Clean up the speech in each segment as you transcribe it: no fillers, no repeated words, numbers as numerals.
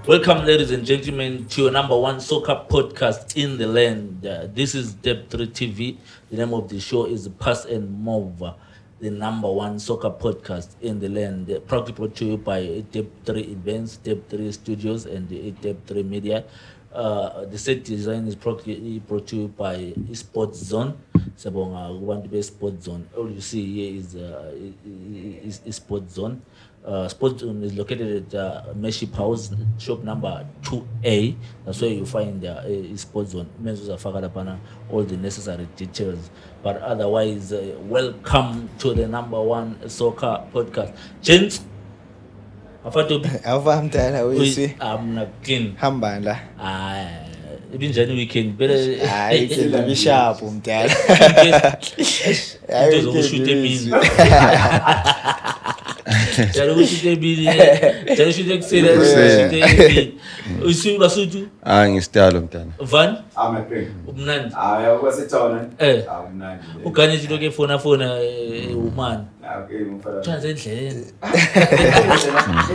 Welcome, ladies and gentlemen, to your number one soccer podcast in the land. This is Dep3 TV. The name of the show is Pass and Move, the number one soccer podcast in the land. Proudly brought to you by Dep3 Events, Dep3 Studios, and Dep3 Media. The set design is proudly brought to you by Sports Zone. Sabonga, want to be Sports Zone. All you see here is Sports Zone. Sports Zone is located at Meship House, shop number 2A. That's where you find Sports Zone. All the necessary details. But otherwise, welcome to the number one soccer podcast. Gents, I'm not clean. Hambala. Even January weekend, better. It's a sharp. Ngistalo mntana. Van? Amaphepha. Umnandi. Kwasethona. Awumnandi. Ugane nje lokho fona umani. Okay, mfana. Thanze endleleni.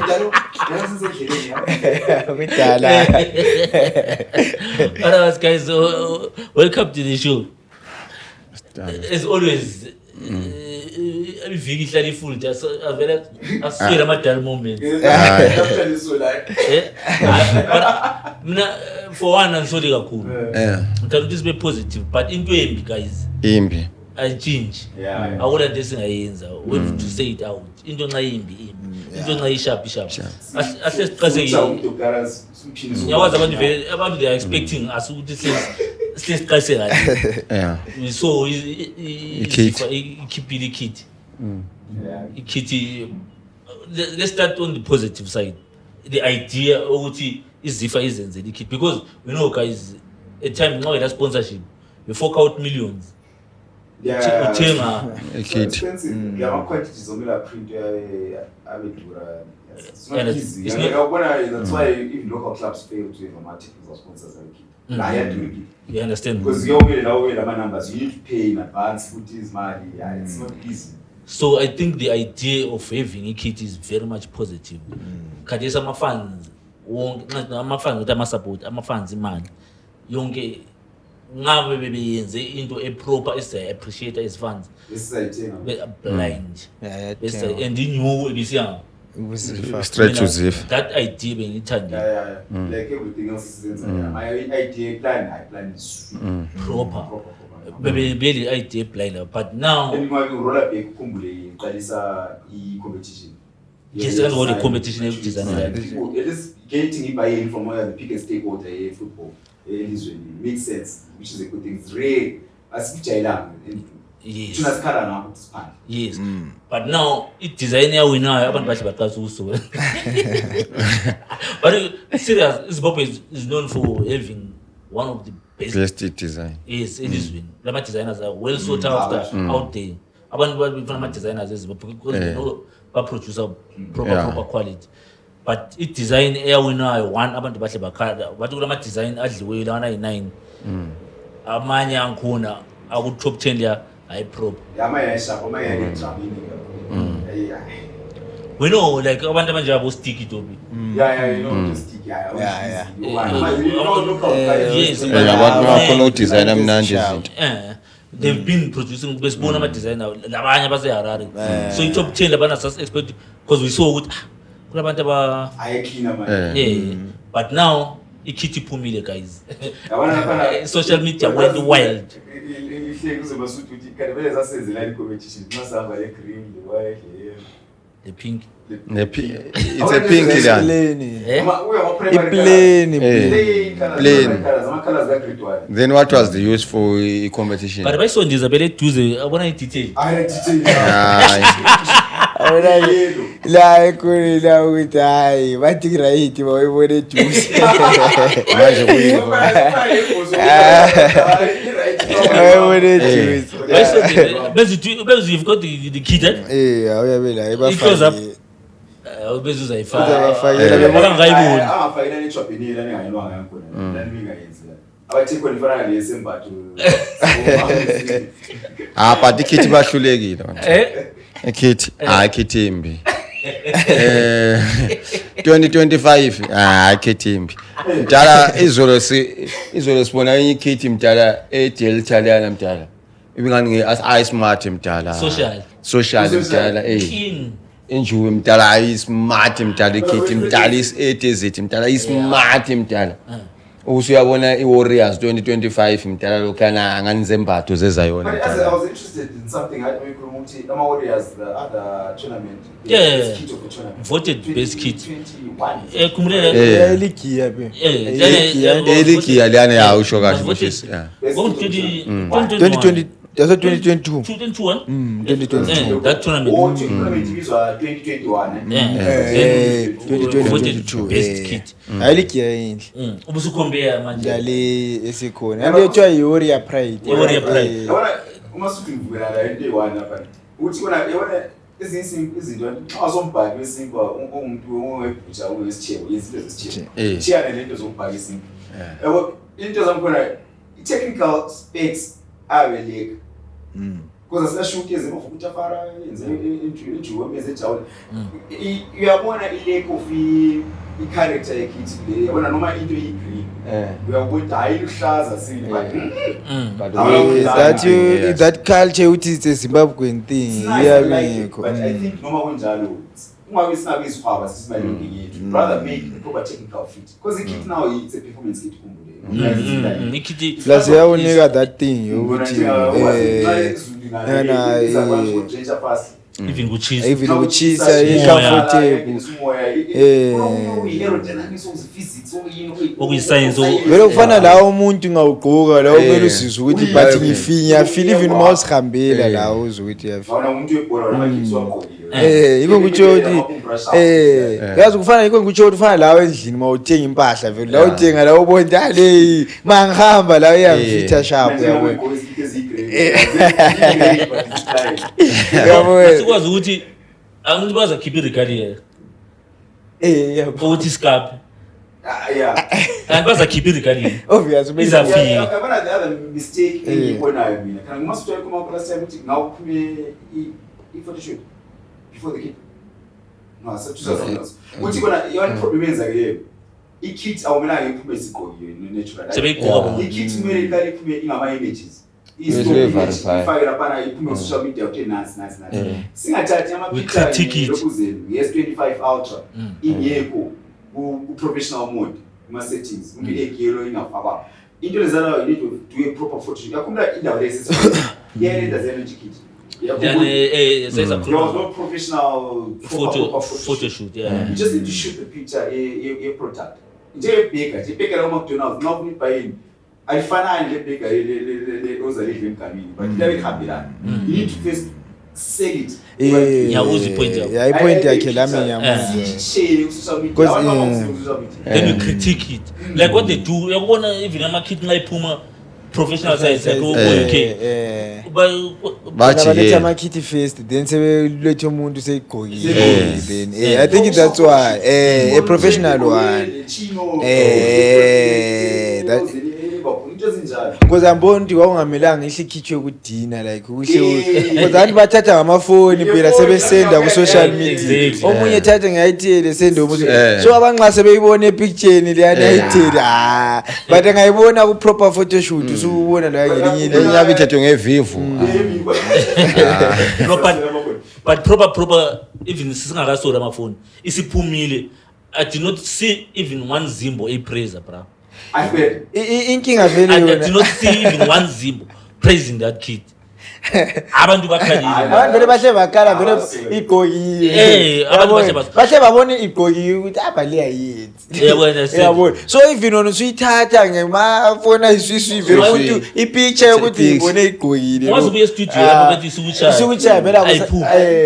Njalo sisendleleni ya. Kudala. Alright guys, welcome to the show. As always, iviki ihlala ifull just avela aswela ama-dull moments. Mina for one angisoli kakhulu. Ngithanda ukuthi sibe positive but into embi guys. Imbi. Ayichange. Akula nto esingayenza. We have to say it out. Into nxa imbi. Into nxa isharp. Ashle siqhasekile. Ngiyawazi abantu they are expecting us ukuthi siqhase kahle. Yeah. So Ikit. ikit. Let's start on the positive side. The idea ukuthi izifa izenzele ikit because we know guys at time nxa wena sponsorship you fork out millions. Uthenga Ikit. Ngiyama quantities omela print abedura. It's not And easy. it's not- That's why even local clubs fail to have articles or sponsors like it. I had to repeat. you understand Because you always have numbers, you need to pay in advance, put his money. Yeah, it's not easy. so I think the idea of having a kit is very much positive. Kadesa ama-funds wonke ama-funds ukuthi ama-support ama-funds imali yonke ngabe beyenze into eproper esi-appreciate as funds This is a thing. blind Yeah, and inyuko ebisiyanga Straight to Zif. that idea bengiyithanda Yeah. Like everything else is inside. My idea plan, I plan is proper bele idea blind but now then you roll up a kumbule qalisa competition. yes and what the competition is designed It is getting buy-in from the biggest stakeholder in football. It makes sense, which is a good thing. It's rare. As yes tunasikhala now at this point. yes but now it design yawo inayo abantu bahle baqasa uso but serious Zimbabwe is known for having one of the best design. yes elizweni lama designers are well sought after out there abantu bafuna ama designers eZimbabwe because they know ba produce proper quality but it design eyawinayo one abantu bahle bakhala bathi kulama design adliweyo lana yi9 amanye angikhona aku top 10 ya high prop we know like abantu abanje abo sticky tobi yes Abantu bakhona udesign amnandi izinto. they've been producing besibona ama designer labanye base Harare so i top 10 labana sus expect because we saw ukuthi kulabantu aba yeah but now ikhithi iphumile guys social media went wild the pink It's a pink land. Then what was the use for a competition? but bayisondiza bele duze abona i-detail La ekhulila ukuthi hayi bathi right bawuyibone eduze. Manje Bawuyibone eduze. you've got the kid Awuyabela it goes up ebafaki. bezuza Uzabafakela ifakangayiboni angafakela nechopinela ningayilwanga yakhona lani ngayenzela abathi khona ifana lesembatho but ikhithi bahlulekile manje. Ikhithi ikhithi imbi. 2025 akhethi imbi mdala izolo sibona enye ikhithi mdala eDL Italiana mdala ibingani smart mdala social mdala King. injuwe mdala ayismart mdala ikhithi mdala isethezeti mdala ismart mdala usuyabona iWarriors 2025 mdala lokhana anganizembatho zezayona But as I was interested in something, I know you Ama Warriors, the other tournament. Best kit of the tournament. Voted best kit. 2021. Kumule eligiya be eligiya liyana ya usho kahle mfisi Best Go kit to of the the 2020 that's 2022 2021. 2022 That tournament. All tournament is 2021. Then 2022 voted best kit. eligiya yini Ubusukombea manje. dali esikhona andiyothiwa yiWarrior Pride Warrior Pride. Yabona uma suthi ngivukela la into eyi-1 lapha. Uthi yabona ezinye izinto xa zombhaki wesinkwa umuntu owebhutsha owesithebo izinto zesithebo. Chiyana lento zombhaki isinkwa. Yabo into zamkhona i-technical specs aweleka. Because asashoot ezimo futhi afara yenze injuwe meze jawule. Uyabona i-lack of i-character yekithi le yabona noma into iyi-green. Uyabona hayi luhlaza silver. that culture uthi it's a Zimbabwean thing iyabikho But I think noma kunjalo ungabe singabe isihwaba sizimalungi yethu rather make a proper technical fit because the kit now it's a performance kit kumbule. Nikiti plus yawunika that thing yokuthi even kuchisa. even ukuchisa i-comfortable Okuyiscience vele kufana lawo umuntu ngawugqoka lawo kumele uzizwe ukuthi but ngifinya feel even uma usihambela lawo uzwe ukuthi yafika yiko ngitsho ukuthi yazi kufana yiko ngitsho ukuthi ufana lawo endlini mawuthenga impahla vele lawo uthenga lawo ubondale mangihamba lawo iyangifitha sharp yabona yabona sikwazi ukuthi angithi baza keep iregalia yabo ukuthi scape Yeah. baza keep iregalia obvious Izafika. Yabona the other mistake engiyibonayo mina kana ngimasuthola kuma class time ukuthi ngawuphume i-photoshoot before the kit. No, so uthi kona yona problem yenza ke i-kit awumelanga iphume sigqokiwe natural. Sebeyigqoka. I-kit kumele iqale iphume ingama images. verify. Ifake lapha iphume social media uthi nice. Singathathi ama picture lokuzelu yes25 ultra ingekho ku professional mode kuma settings kumbe egelo ingafakwa. Into lezala you need to do a proper photo. Yakumla indawo lesi yenza energy kit. Yani says a There was no professional photo shoot. You just need to shoot the picture a product. Nje baker la McDonald's no kunibhayini alifanani le baker le ozalidle emgamini but lawe ihambelana. You need to first sell it. Ngiyabuza ipoint yakho. yeah ipoint yakhe lami ngiyamuzwa Share ku social media. Then you critique it like what they do yakubona even ama kit nxa iphuma professional size like okay bathi baletha ama-kit first then sebelethe umuntu seyigqokile then I think that's why a professional one because ambona ukuthi kwakungamelanga ihle ikhitshwe kudina like kuhle because abantu bathatha ngamafoni phela sebesenda ku-social media omunye ethatha ngayithele sende omunye so abanxa sebeyibona epictureni leyana ayithele but angayibona ku-proper photoshoot usubona la ngelinye enyabe ithethwe ngevivu no but proper even sisingakasola amafoni isiphumile I did not see even one Zimbo praiser bro. inkinga vele I did not see even one Zimbo praising that kid. Abantu bakhalile. abantu vele bahle bakala vele igqokile bahle babona igqokile ukuthi abale ayenzi yabona so even ona usuyithatha ngemafoni ayiswisivele ukuthi ipicture yokuthi ibone igqokile wazi kuye studio lapho bethi sikuchaya vela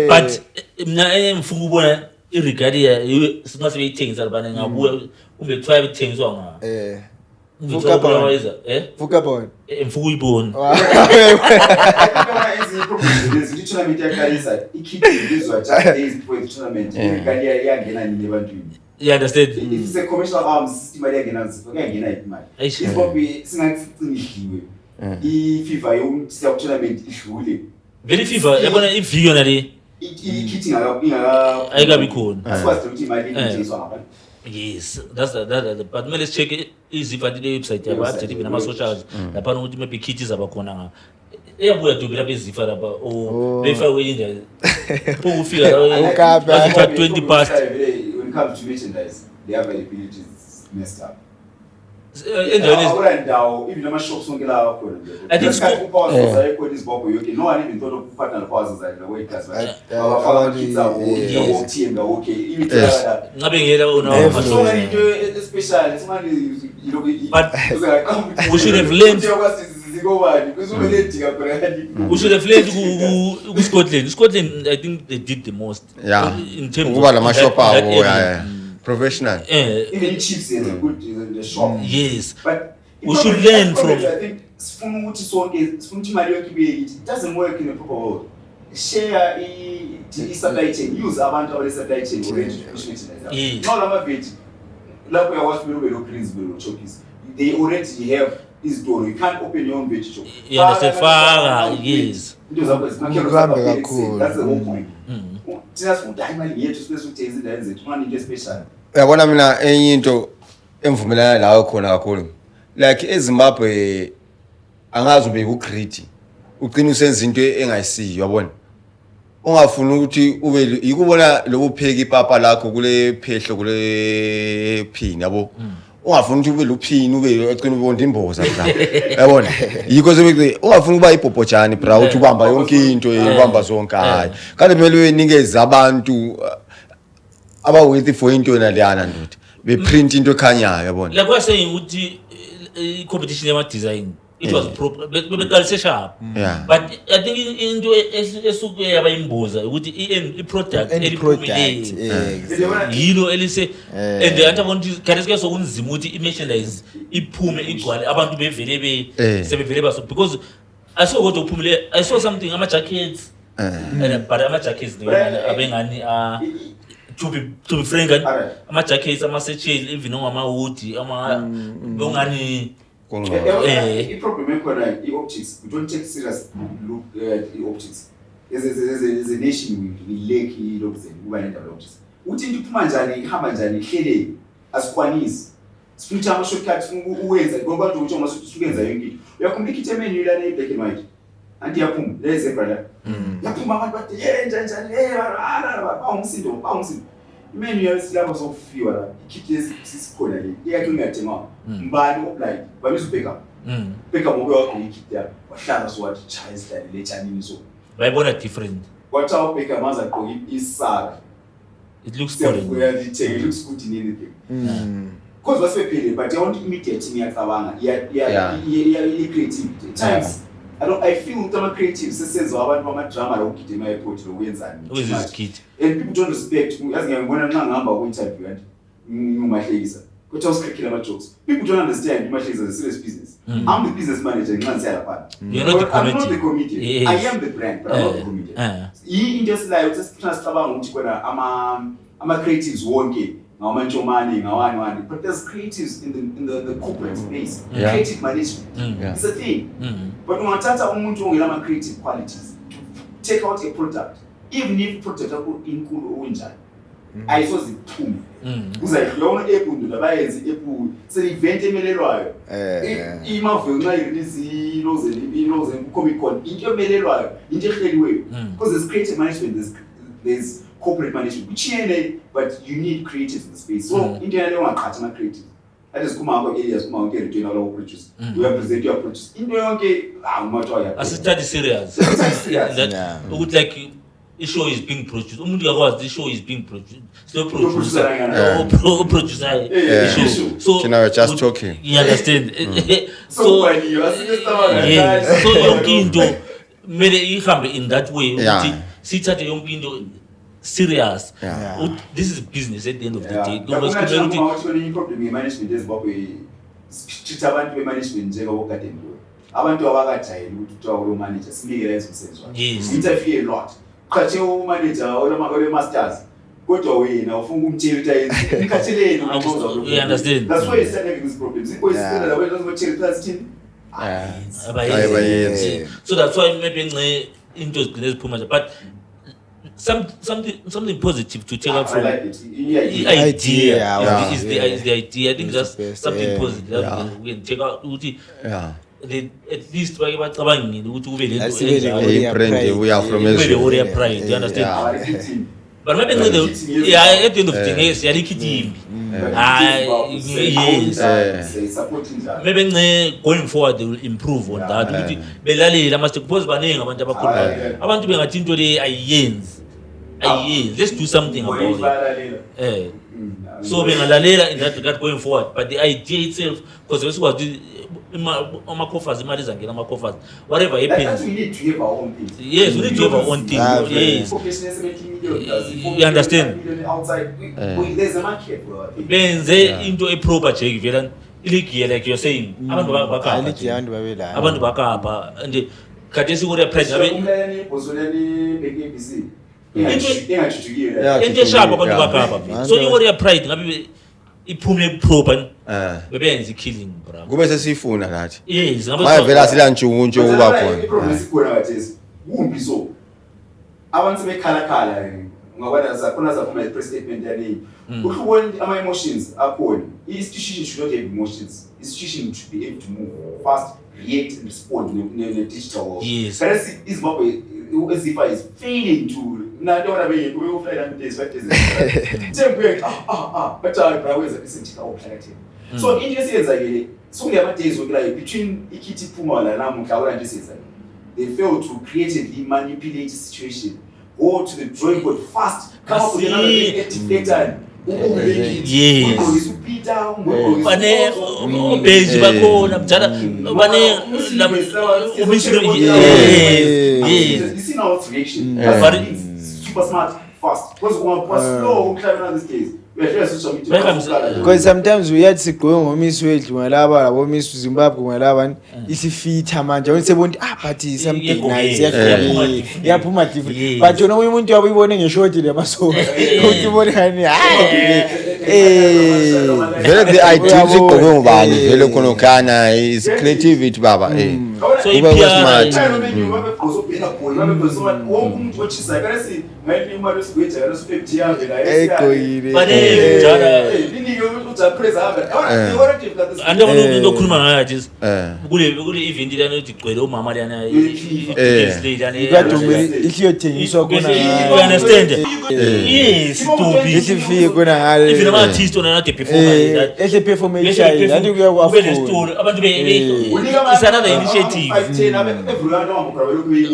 but mina engifuna ukubona iregalia singa sebeyithengisa labana ngabuya kumbe kuthiwa bethengiswa nga vuka bona mfuku uyibona you understand it's a commercial arms system ayangena ngiyangena imali ifombi singacingiwe iFIFA yomthiya tournament idlule very FIFA yabona iviki yona le ikhithi ayikabi khona. asikwazi ukuthi imali ithengiswa ngabantu. Yes, that's the but let's check easy for the website yabo athi even ama socials lapha ukuthi maybe kit izaba khona nga eyabuya dubi lapha ezifa lapha o befake inja ukufika la 20 past when it comes to merchandise the availability is messed up. endaweni even ama-shops onke lawa khona I think uPower Stores ayekho izibhobho yonke no one even thought of partner Power Stores like the way it does abafaka ama-kits abo OTM okay imithela ngabe ngela so many into especially somebody you know we should have learned we should have learned ku Scotland I think they did the most in terms ukuba la mashop abo professional even chiefs in the shop yes but we should learn from I think sifuna ukuthi sonke sifuna ukuthi imali yonke ibe it doesn't work in a proper way share i-supply chain use abantu abale-supply chain already not ama-veggie lapho uyakwazi kumele ube lo-greens ube lo-chokis they already have izitoro you can't open your own veggie shop faka yes into zakho Kuhambe kakhulu. that's the whole point thina sifuna ukuthi hayi imali yethu sibe sikuthengisa indaweni zethu funa into especial uyabona mina enye into emvumelana lawe khona kakhulu like eZimbabwe angazi ube ku-greedy ugcina usenza into engayisiyo yabona ungafuni ukuthi ube yikubona lokupheka ipapa lakho kule phehlo kule phini yabo ungafuni ukuthi ube luphini ube ugcina ubonda imboza bra yabona yikho sebeke ungafuni ukuba ibhobhojani bra uthi ubamba yonke into ubamba zonke hayi kanti kumele unikeze abantu abawethi for into yona leyana ndoda beprint into ekhanyayo yabona like we're saying ukuthi i-competition yama-design it was proper beqalise sharp but I think into esuke yaba imboza ukuthi i-product eliphumelele yilo elise and anti abantu khathi sokunzima ukuthi i-merchandise iphume igcwale abantu bevele sebevele baso because I saw ukuthi uphumile I saw something ama-jackets but ama-jackets abengani to be frank ama-jackets ama-satchel even ongama-hoodie bongani i-problem ekhona i-optics we don't take serious look at i-optics as a nation we lack i-lobzen kuba nendaba le-optics uthi into iphuma njani ihamba njani ihleleke asikwanisi sifuna ukuthi ama-shortcut uwenza ngoba abantu ukuthi usukenza yonke into uyakhumbula ikhithi emenu lana i-black and white anti yaphuma lezebra la yaphuma abantu bathi njani bawumsindo imenu yasilapha sokufiwa la ikhithi esisikhona le iyakhe ungathengwa mbani oblind babiza ubheka ngobe wakho ikhithi yakho wahlala so wathi cha isidali letshanini so bayibona different wathi ubheka maza aqoka isaka it looks foreign it looks good in anything because basiphele but I want immediate team yacabanga iya creativity times I feel ukuthi ama-creative sesenza abantu bama-drama la ukugidima airport lokuyenzani and people don't respect yazi ngiyabona nxa ngihamba ku-interview kanti ngumahlekisa kodwa usikhrikhile ama-jokes people don't understand umahlekisa is a serious business I'm the business manager nxa ngisiyalaphana I'm not the comedian I am the brand but I'm not the comedian into esilayo sesithina sicabanga ukuthi kona ama-creatives wonke ngawamantshomane ngawani but there's creatives in the corporate space creative management it's a thing but ungathatha umuntu ongela ama-creative qualities to take out a product even if product yakho inkulu okunjani ayisoziphume uzayihlola i-app ndoda bayenze i-app se-event emelelwayo iMarvel nxa irelease ilozen ku-Comic Con into emelelwayo into ehleliweyo because there's creative management there's corporate management kuchiyene but you need creatives in the space so into yaleyo ungaqhathi ama-creatives that is kuma akho areas kuma wonke retailer lawo produce you represent your produce into yonke umathiwa asithathe serious ukuthi like i-show is being produced umuntu yakwazi i-show is being produced so producer i-show so we're just talking you understand so yes so yonke into mele ihambe in that way ukuthi sithathe yonke into serious this is business at the end of the day problem ye-management eZimbabwe treat abantu be-management njengabokade abantu abakajayeli ukuthi kuthiwa kulo manager sinikela ezimsebenzi wakhe interfere a lot qhathe umanager ole-masters kodwa wena ufuna ukumtshela ukuthi ayenze umkhatheleni you understand that's why you start having these problems inkoyisipela la wena uzotshela ukuthi azithini abayenzi so that's why maybe into zigcine ziphuma but something positive to take out I from like it. Yeah, idea. Yeah. Is the idea. I think that's best, something yeah. positive that we can take out. Yeah. At least we are talking ukuthi kube That's lento really enjalo. good. We are from Kube the Israel. warrior pride, you understand? Yeah. I like it. But maybe at the end of the day, yes, yalikhithimbi. Yes. Supporting that. Maybe going forward they will improve on that. Ukuthi belalele ama suppose baningi abantu abakhulu. Abantu bengathi into le ayenzi. Let's do something about it. So bengalalela in that regard going forward, but the idea itself, because we was ama-coffers, imali zangena ama-coffers, whatever happens. We need to have our own things. Yes, we need to have our own thing. Yes. You understand? Outside, there's a market for our thing. Benze into eproper check vela iligiye like you're saying. Abantu bakapha. Abantu bakapha and khathesi kure price ngabe into sharp abantu bakapha. So you worry pride ngabe iphume proper bebenza killing bro. Kube sesifuna nathi. Yes, Manje vela silantshuntshu kuba khona. Iproblem sikhona ngathesi. Kumbi so. Abantu sebekhala ngabana zakhona zaphuma i-press statement yani. Ukubona ama emotions akhona. I-institution should not have emotions. Institution should be able to move fast, react and respond in a digital world. Yes. But Zimbabwe Zifa is failing to na don't be we fly down days 5 days. Tempe but bro is isn't alternative. So in just yenza ke so ngiyama days like between ikithi phuma la namuhla nje senza. They fail to creatively manipulate the situation. Go to the drawing board fast. Come up with another activator. Bane obezi bakhona mjala bane you see now what's reaction. Very super smart fast. Because one was slow climbing on this case. We are just social media. Because sometimes we had sigqoke ngomisi wethu ngalaba labo misi Zimbabwe ngalaba isifitha manje awuthi sebonti but something nice yaphuma different but yona umuntu uyabona ngeshoti le maso uthi ubona hani Vele the idea sigqoke ngubani vele khona khana is creativity baba so ube smart ndokhuluma ngayo nje kule event lana ethi gcwele umama lana isiyothengiswa khona you understand yes to isifike khona ngale even ama artist ona the performance ehle performance yayi anti kuyakwafuna abantu it's another initiative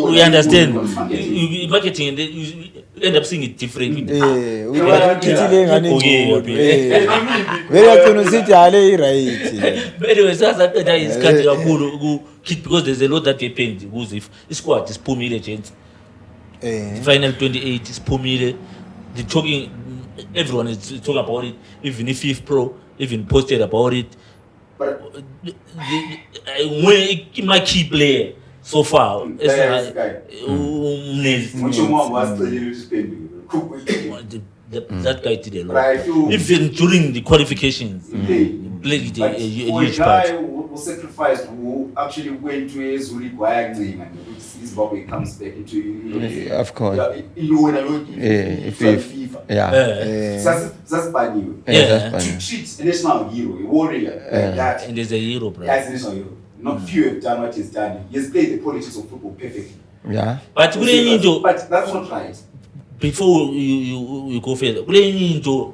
you understand marketing and you end up seeing it differently uyakhithile ngani vele yaqina usithi hale i-right anyway sasaqeda isikhathi kakhulu ku because there's a lot that happened kuze isquad isiphumile gents final 28 isiphumile the talking everyone is talking about it even if FIFA Pro even posted about it but my key player so far that guy did a lot. Even during the qualifications, he played a huge part. Who sacrificed, who actually went to a Zurich and Zimbabwe comes back into of course. If FIFA. That's bad news. To treat a national hero, a warrior like that. And there's a hero, bro. As a national hero. Not few have done what he's done. He has played the politics of football perfectly. Yeah. But that's not right. Before you go further, remember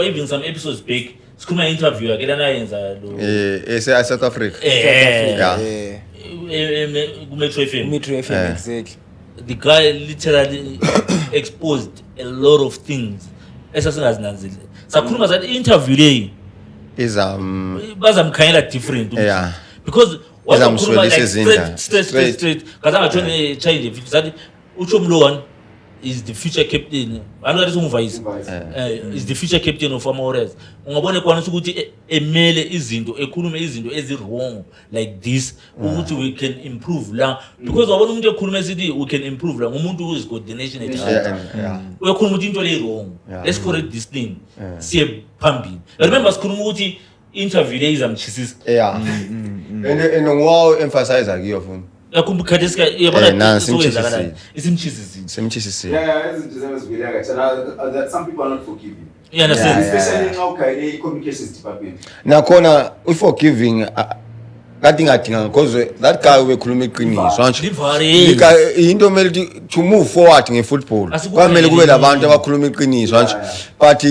even some episodes back, skuma interview akela yenza South Africa. Metro FM exactly. The guy literally exposed a lot of things esasingazinanzile. Sakhuluma that interview le is bazamkhanyela different because straight kaza ngathona change that uthi umlowani is the future captain angathi umvice is the future captain of Amores ungabona kwana ukuthi emele izinto ekhulume izinto ezi wrong like this ukuthi we can improve la because wabona umuntu ekhuluma esithi we can improve la umuntu who is coordination uyakhuluma ukuthi into le wrong let's correct this thing siye phambili remember sikhuluma ukuthi interview le izamchisisa and wow emphasize akiyo phone yakumbukhadiska nansi yabona imchisisile. isimchisisile Semchisisile. Yeah, izinto zezivile akathana that some people are not forgiving. you understand Especially nxa ukhayile i-communications department. Nakhona i-forgiving kade ingadinga because that guy ubekhuluma iqiniso manje. livari Into mele to move forward ngefootball. Kwamele kube labantu abakhuluma iqiniso manje. But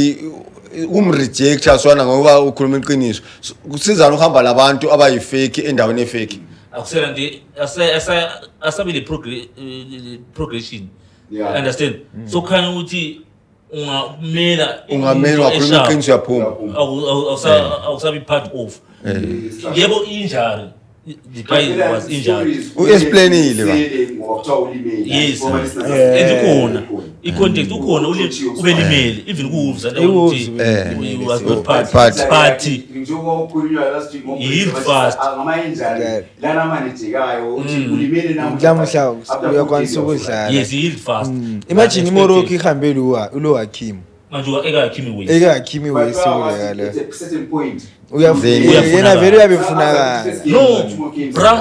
umrejecta sona ngoba ukhuluma iqiniso. Kusizana ukuhamba labantu abayifake endaweni efake. akusela nje asabile progression Yeah. understand so khanya ukuthi ungamela Wakhuluma iqiniso yaphuma. awusabi part of yebo injury the guy was injured U-explainile ba. yes and i-context ukhona ube limele even ku-Wolves and ukuthi he was not part party Mhla uyakwanisa ukudlala. yes he healed fast Imagine iMorocco ihambe lo Hakim. manje eka-Hakimi West Eka-Hakim wesibuleka la. Then Yena vele uyabefunakala. no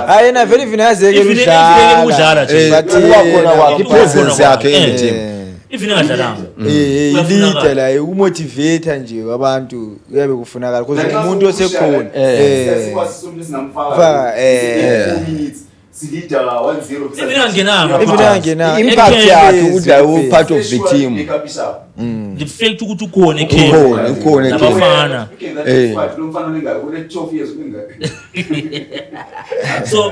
Hayi yena vele ivina yazeke Even udlala. udlala nje. But kuba khona kwakhe Kuba ipresence khona yakhe in the team. even engadlalanga leader la umotivate nje abantu uyabe kufunakala because umuntu osekhona even angenanga even angenanga Impact yakhe udla part of the team. the fact ukuthi ukhona ekhona Ukhona nabafana so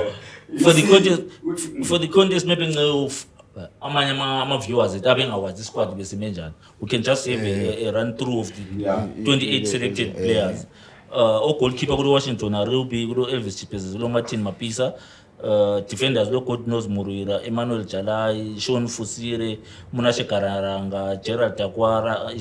for the contest maybe amanye ama-viewers ethu abengawazi isquad besime njani we can just have a run through of the 28 selected players goalkeeper kulo Washington Arubi kulo Elvis Chipezes kulo Martin Mapisa defenders lo Godnose Muruira Emmanuel Jalai Sean Fusire Munashe Kararanga Gerald Dakwara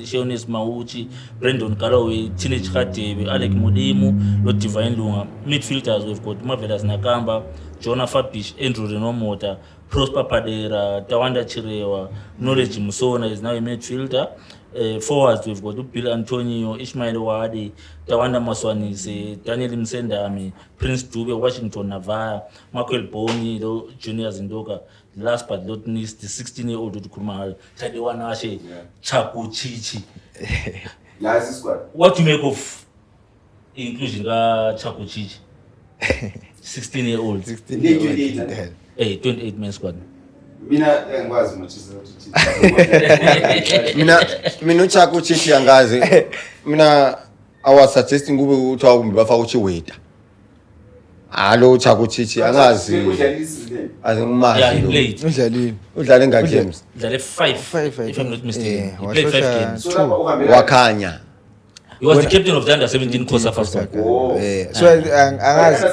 Sheonis Mauchi Brandon Galloway Teenage Khadebe Alec Mudimu lo Divine Lunga midfielders we've got Marvelous Nakamba Jonah Fabish Andrew Renomota Prosper Padera Tawanda Chirewa Knowledge Musona is now a midfielder. Forwards we've got Bill Antonio, Ishmael Wadi, Tawanda Maswanise, Daniel Msendami, Prince Dube, Washington Navaya, Michael Boni, Junior Zindoka. Last but not least, the 16-year-old Kurma Tadiwan Ashe Chaku Chichi. What do you make of inclusion Chaku Chichi? 16-year-old. 28 men squad. mina uChaku Chichi angazi mina I was suggesting kube ukuthi awumbi bafaka uchi waiter alo uChaku Chichi angazi azimazi lo udlala enga games Udlale 5 if I'm not mistaken he played 5 games wakhanya he was the captain of the under 17 Kosafa squad so angazi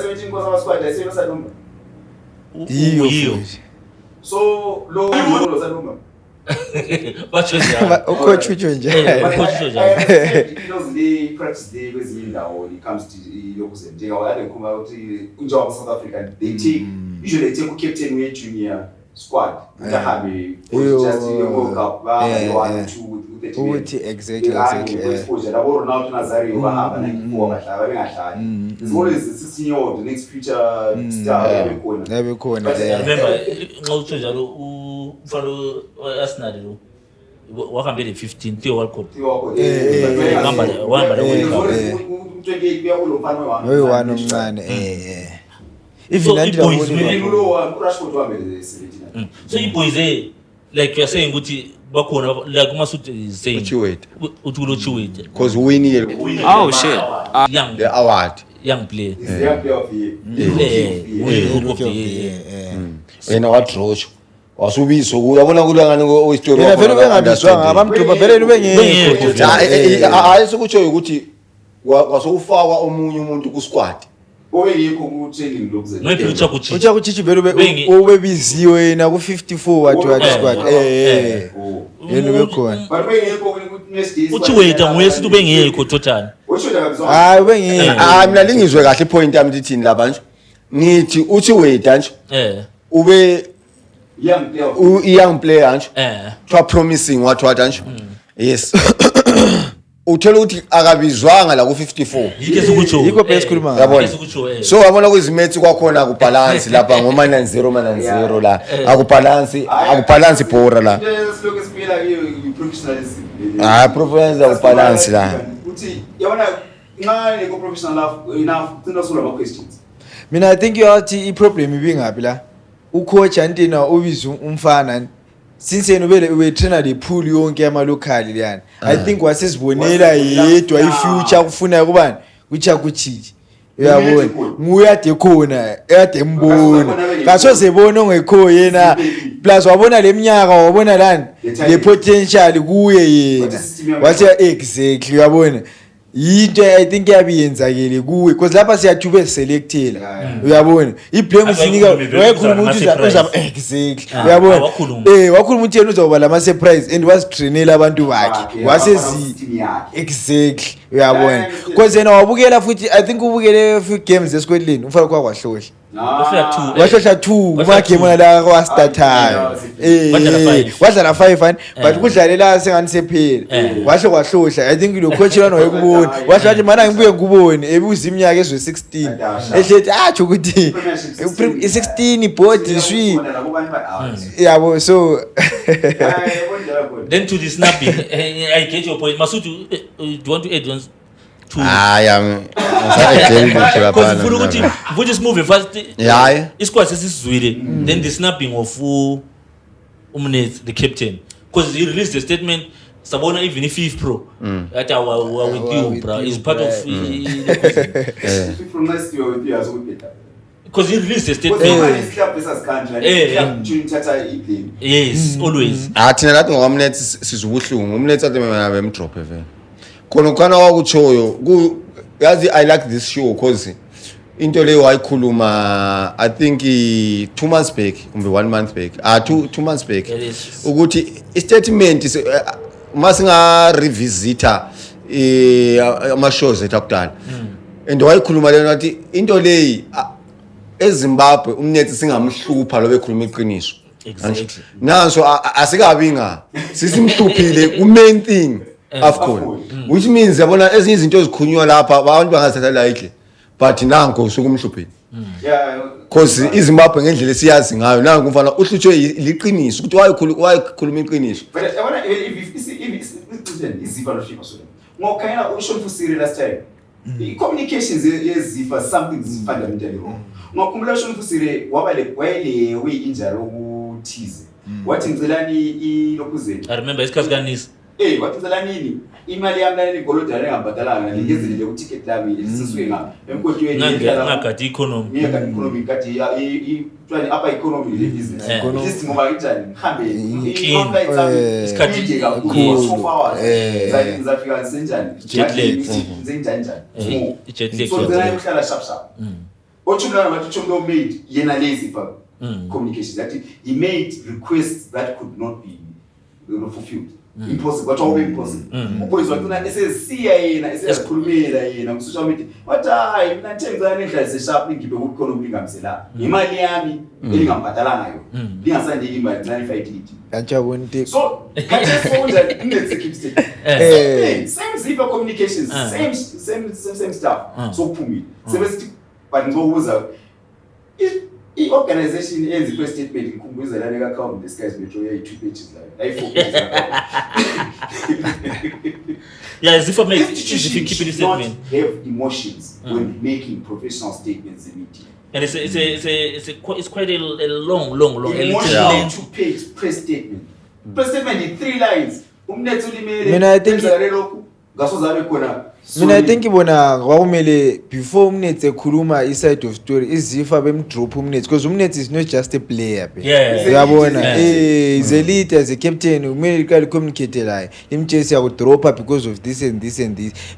iyo so lo saluma bathi ucoach utsho nje the practice day kwezinye indawo it comes to yokuze njengawa ngikhuluma ukuthi unjoba South African they take usually they take u captain we junior squad uhambe just World Cup ba 1 2 ukuthi exactly exposure labo Ronaldo Nazario bahamba 94 bahlaba bengadlali it's always 16-year-old next future star yabekhona remember nxa utsho njalo umfana Arsenal lo wahambe le 15 Theo Walcott wahamba le World Cup 28 kuya kulo mfana oyi-1 omncane even Rashford wahamba le 17 so i-boys like you are saying ukuthi bakhona like uMasud is saying uthi kulo Chiwet because winning oh shit young the award young player is the player of the year wena wadrash wasubizo uyabona kulangani oyistory yena vele bengabizwanga abamdruba vele lubengekho hayi sokutsho ukuthi wasofakwa omunye umuntu ku squad obengekho ku training lokuze maybe uChaku Chichi vele ubebiziwe yena ku 54 wathi squad yena bekhona but bengekho ukuthi next day uChiwet nguye sithi ubengekho total hayi ubengekho mina lingizwe kahle point yami lithini lapha nje ngithi uChiwet nje ube young player nje twa promising what nje yes uthola ukuthi akabizwanga la ku54 yike sokutsho yikho phela sikhuluma yabona sokutsho so wabona kwizimethi kwakhona kubalance lapha ngoma 90 la akubalance bora la Silokhu siphila professionalism professionalism akubalance la uthi yabona nxa neko professional enough cina sula ama questions mina I think yathi iproblem ibingapi la ucoach Antina ubiza umfana since yena ube trainer le pool yonke ama local liyana I think wasizibonela yedwa ifuture kufuna kubani kucha kuchichi uyabona nguyade khona ade mbona kasoze bona ongekho yena plus wabona leminyaka wabona lani le potential kuye yena wathi exactly uyabona yinto I think yabiyenzakele kuwe because lapha siyathuba selectela uyabona iblame usinika wayekhuluma ukuthi uzaba exactly uyabona wakhuluma ukuthi yena uzoba lama surprise and wasitrainela abantu bakhe wasezi exactly uyabona because yena wabukela futhi I think ubukele few games esikoleni umfana kwahlohla wahlohla 2 kuma game la kwa startayo wadlala 5 but kudlalela sengani sephela wahle kwahlohla I think lo coach lana wayekubona wahle wathi mana ngibuye ngikubone ebuza iminyaka ezwe 16 ehlethi athi ukuthi 16 board swi yabo so then to the snapping I get your point Masudu do you want to add on to because ufuna ukuthi move fast isikwazi sesizwile then the snapping of Umnetsi the captain because he released a statement sabona even if pro that we are with you bro is part of from next year with you as well because he released a statement yes always thina lathi ngoMnetsi sizubuhlungu Umnetsi athi mina bemdrop vele khona wakuchoyo yazi I like this show because into leyo wayikhuluma I think 2 months back kumbe 1 month back 2 months back ukuthi istatement masinga revisita ama shows etakudala and wayikhuluma lena wathi into leyi eZimbabwe Umnetsi singamhlupha lo bekhuluma iqiniso exactly nanso asikabinga sisimhluphile ku main thing AFCON which means yabona ezinye izinto ezikhunywa lapha abantu bangathatha lightly but nanko usukumhluphile because iZimbabwe ngendlela esiyazi ngayo nanku mfana uhlutshwe liqiniso ukuthi wayikhuluma iqiniso but yabona if izifa lo FIFA so ngokhayela usho mfusiri last time communications yezifa something is fundamentally wrong ngokhumbula usho mfusiri wayele injury ukuthize wathi ngicilani ilokhuzeni I remember isikhathi kanisi wathizela nini imali yami la ligolodana engabhadalanga ngingezile ku ticket lami lisisuke ngapha emkotweni ngakati economy kati plan upper economy le business list ngoba kanjani ngihambe isikhathi nje kakhulu so far zafika senjani zenjani so then uhlala sharp ochumla nabathi chumlo made yena lazy for communication that he made requests that could not be fulfilled impossible but all impossible boys wathuna esesiya yena esesikhulumela yena ku social media wathi hayi mina ngithengisa nendlela sharp ngibe ku economy ngamsela imali yami elingambhadalanga yo lingasande imali 95 lithi kanjabona into so kathi sonja Umnetsi keep state same zifa communications same stuff so kuphumile sebesithi but ngokuza i-organization enzi press statement ngikhumbuza la neka account the skies metro yayi 2 pages la ayi 4 pages yeah as if I make if you keep it statement have emotions when making professional statements in meeting and it's quite a long emotional 2 page press statement in 3 lines Umnetsi ulimele mina I think ngasozabe khona mina I think ibona kwakumele before Umnetsi ekhuluma iside of story izifa bemdrop Umnetsi because Umnetsi is not just a player uyabona is a leader as a captain umele kali communicate la imchase yakudropa because of this and this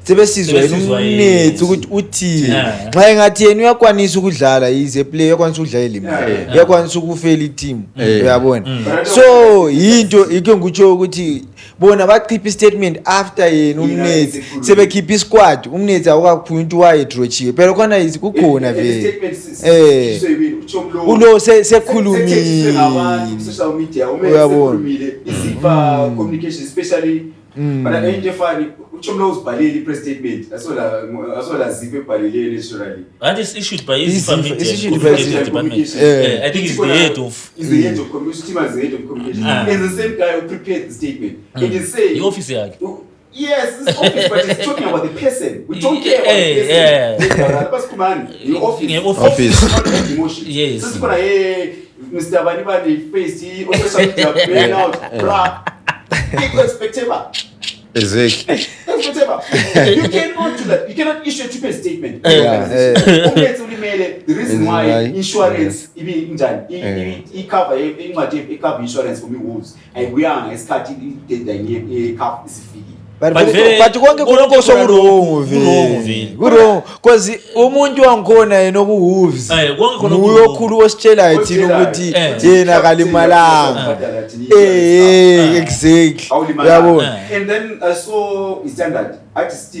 sebesizwa Umnetsi ukuthi uthi xa engathi yena uyakwanisa ukudlala is a player uyakwanisa ukudlala elimini uyakwanisa ukufela i-team uyabona so yinto ike ngikutsho ukuthi bona bakhipha statement after yena Umnetsi sebekhipha squad Umnetsi awukaphunta wayedrochiwe phela khona kukhona vele ulo sekhulumile social media uyabona izifa communication especially but into efani uchomlo uzibhalile i-press statement asola zipe ebhalile naturally and it's issued by his It's issued family by his department. Yeah. I think he's the head of the head of communication. Team as the head of communication. And the same guy who prepared the statement. And he say the office yakhe. yes, it's office, but he's talking about the person. We don't care about the person. The office. Not the emotion. Yes. So it's gonna Mr. Banibani face, he also playing out, blah. People expect him. Exactly. You cannot do that. You cannot issue a stupid statement. The reason why insurance, cover insurance for me wolves. And we are starting the cap is fee. but konke khonokho sokurongo vele kurongo because umuntu wangikhona yena okuhooves uyokhulu ositshela ithina ukuthi yena kalimalanga exactly uyabona. And then I saw the standard artist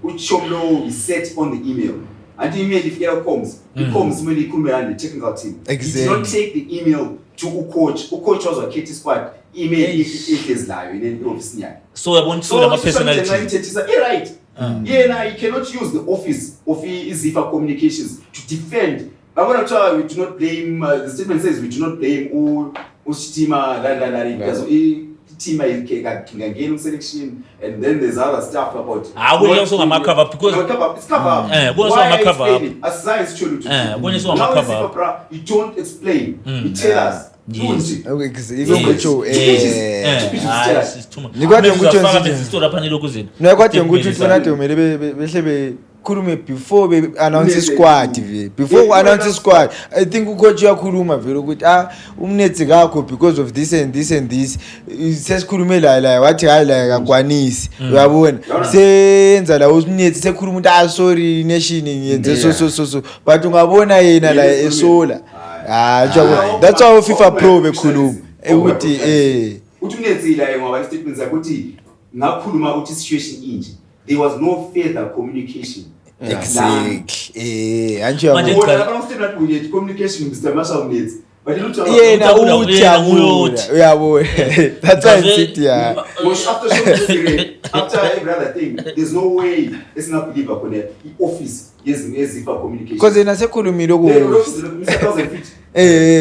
uchomlo is set on the email. And the email if it comes when he come around the technical team. Exactly. He did not take the email to coach was a Katie squad email if is live in the office near. So I want to know my personality. Right. Yeah, now you cannot use the office of Zifa Communications to defend. I want to tell you, we do not blame. The statement says we do not blame Ushtima, team again selection, and then there's other stuff about. I will also my cover because it's cover. Why cover? As science should do. When you saw my cover, you don't explain. You tell us. Yes. Nikwathi ukuthi ufanele umele behle khulume before be announce squad vele before announce squad I think ucoach uyakhuluma vele ukuthi umnetsi kakho because of this and this and this sesikhulume la wathi hayi la akwanisi uyabona senza la umnetsi sekhuluma ukuthi sorry nation ngiyenze so but ungabona yena la esola njalo that's how FIFA Pro bekhuluma ukuthi uthi umnetsi la ngoba statements ukuthi ngakhuluma ukuthi situation inje there was no further communication. Exactly. Anje yabo communication Mr. Marshall needs. But you know yena uthi uyabona. That's why I sit here. After every other thing, there's no way it's not believe upon the office. Yes, for communication. Because yena sekhulumile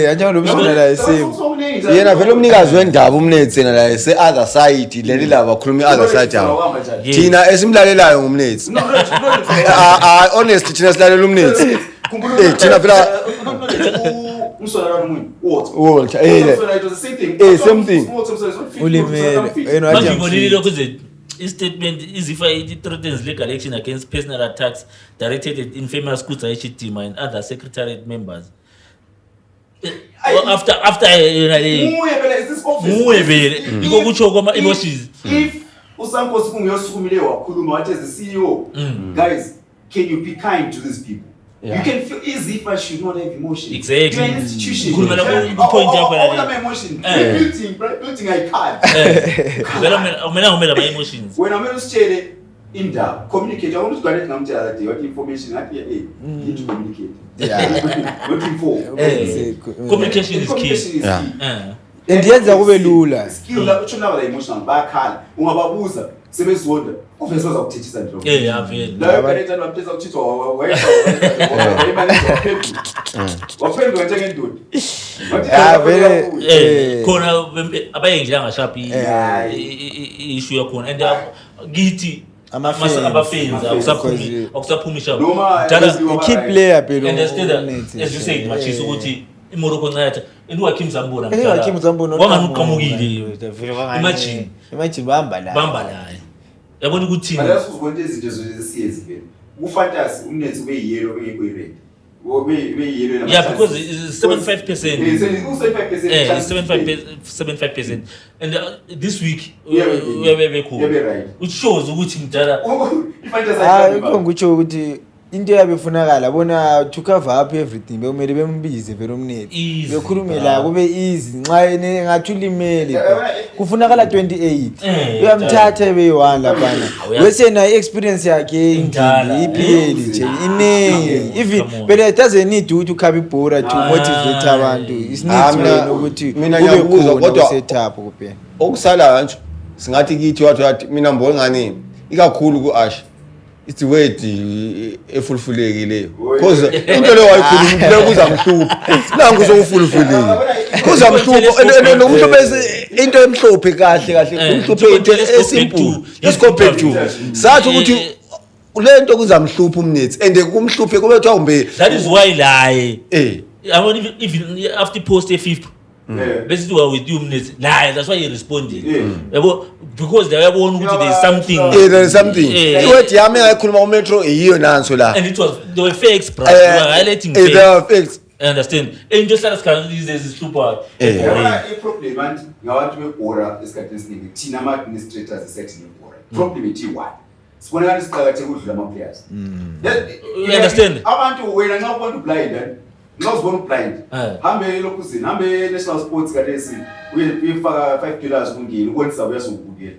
anjalo umshona la esimo. Yena vele umnikazi wendaba umnetsi na la ese other side leli la bakhuluma other side yabo. Thina esimlalelayo ngumnetsi. Honestly thina silalela umnetsi. Thina phela Walter same thing ulimele manje statement is if it threatens legal action against personal attacks directed at infamous Kutsa Echitima and other secretariat members. After emotions. If Usankosi kungiyosukumile wakhuluma wathi as the CEO, guys, can you be kind to these people? You can feel easy if I should not have emotion. Exactly. You're an institution. Point emotion. Building I can't. Emotions. When I'm going to share in that communicate, I want to connect them to what information I need to communicate. Looking for. Communication is key. Ndiyenza kube lula. Skill la uchona emotional bakhala. Ungababuza sebezonda. Ufesa uzakuthethisa nje. Vele. La parenta nophetha ukuthithwa wayeka waphendwa njengendoda. Vele khona abayengila ngashapi issue yakhona and githi amafans akusaphumisha key player phela understand as you said machisa ukuthi iMorocco ncayatha Hakim Zambona wanganuqhamukile imagine bamba la yabona ukuthi alazi uzibona izinto zesiyezi vele kufantasy umnetsi weyelo bengekho ired yeah, because it's 75%. It's 75%. And this week, we're cool. Which shows which mjala. Ngikutsho ukuthi into yabefunakala bona to cover up everything bekumele bembize vele umnetsi bekhulumela kube easy nxa ngathi ulimele kufunakala 28 uyamthatha beyi1 lapana wesena experience yakhe indini ipheli nje inengi even but it doesn't need to khaba ibhora to motivate abantu it's needs wena ukuthi mina ngiyabuza kodwa setup kuphela okusala kanje singathi kithi wathi mina mbona ngani ikakhulu ku-Ash it's word efulfulekileyo because into leyo wayikhuluma leyo kuzamhlupha nangu uzofulfulile kuzamhlupha nomuntu bese into emhlophe kahle umhluphe into esimple isikophe tu sathi ukuthi lento kuzamhlupha umnethi and kumhluphe kube kuthiwa umbe that is why lie I mean even after post a fifth bese do with you minutes lie that's why you responded because they yabona ukuthi there is something there is something iword yami ayikhuluma ku metro eyiyo nanso la and it was they were fakes bro highlighting fakes they were fakes I understand and just like these is super problem and ngabantu bebhora esikhathini esiningi thina ama administrators esethi nebhora problem ithi one sibonakala siqhakatheke ukudlula ama players you understand abantu wena nxa ubona blind ngizobona blind hambe lokuzini hambe national sports kalesi uyifaka $5 kungeni ukwenza uyasukubukela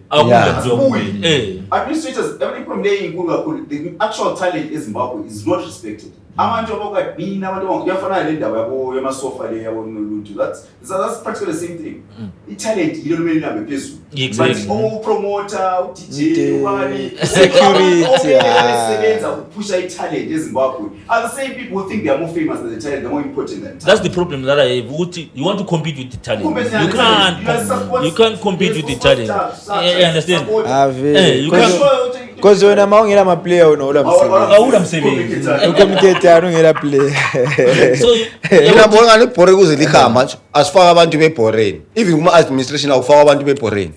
administrators every problem there inkulu kakhulu the actual talent eZimbabwe is not respected abantu abakadina abantu kuyafana le ndaba yabo yamasofa le yabo noluntu that's practically the same thing italent yilo lumele lambe phezulu but promoter DJ ubani security sebenza ukupusha italent eZimbabwe are the same people who think they are more famous than the talent they're more important than that's the problem that I have you want to compete with the talent you can't compete with the talent you understand you can't because wena mawungela ama player unola msebenzi ucommunicate ungela player so mina mbona ngani ibhore kuze likhamba asifaka abantu bebhoreni even kuma administration awufaka abantu bebhoreni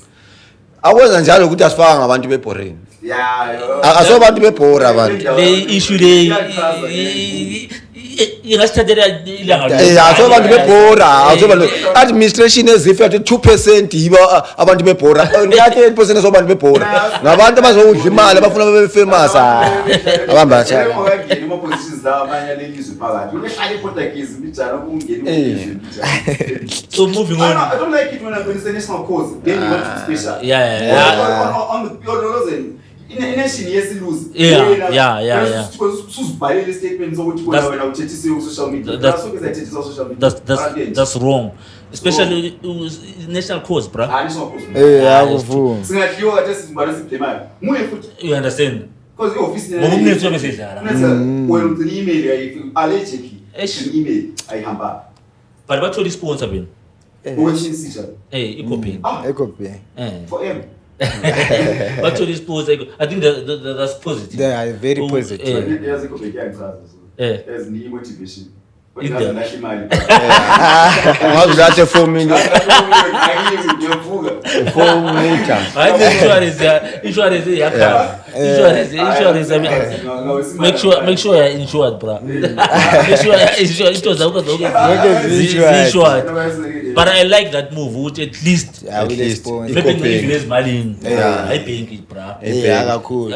akwenza njalo ukuthi asifaka ngabantu bebhoreni asobantu bebhora abantu le issue le ingasithathela ilanga asobantu bebhora asobantu administration ezife athi 2% yiba abantu bebhora ngathi 8% asobantu bebhora ngabantu abazokudla imali abafuna babe famous abamba cha ngene ama positions la amanye lelizwe phakathi uhlala iPortuguese bijana ukungena so moving on I don't like it when I'm going to national cause then you want to special on the pure ination yesiluzi susibhalele statements ukuthi wena uthethise ku social media that's social media that's wrong especially national cause bro national cause akuvuma singadliwa kade sizimbhala siblemayo muye futhi you understand because i-office ngomnetho wabesedlala wena uthi email yayifi allegedly email ayihamba but bathola isponsor beni ukuthi sisha icopy forever bathola isponsor I think that's positive they are very positive yazi icopy yangichaza as ni motivation ngazulahle 4 million ngiyavuka 4 meter insurance yakha insurance make sure you're insured bro make sure you're insured into zakho zonke insured but I like that move ukuthi at least maybe ngivile ezimalini ayibhenki bro akakhulu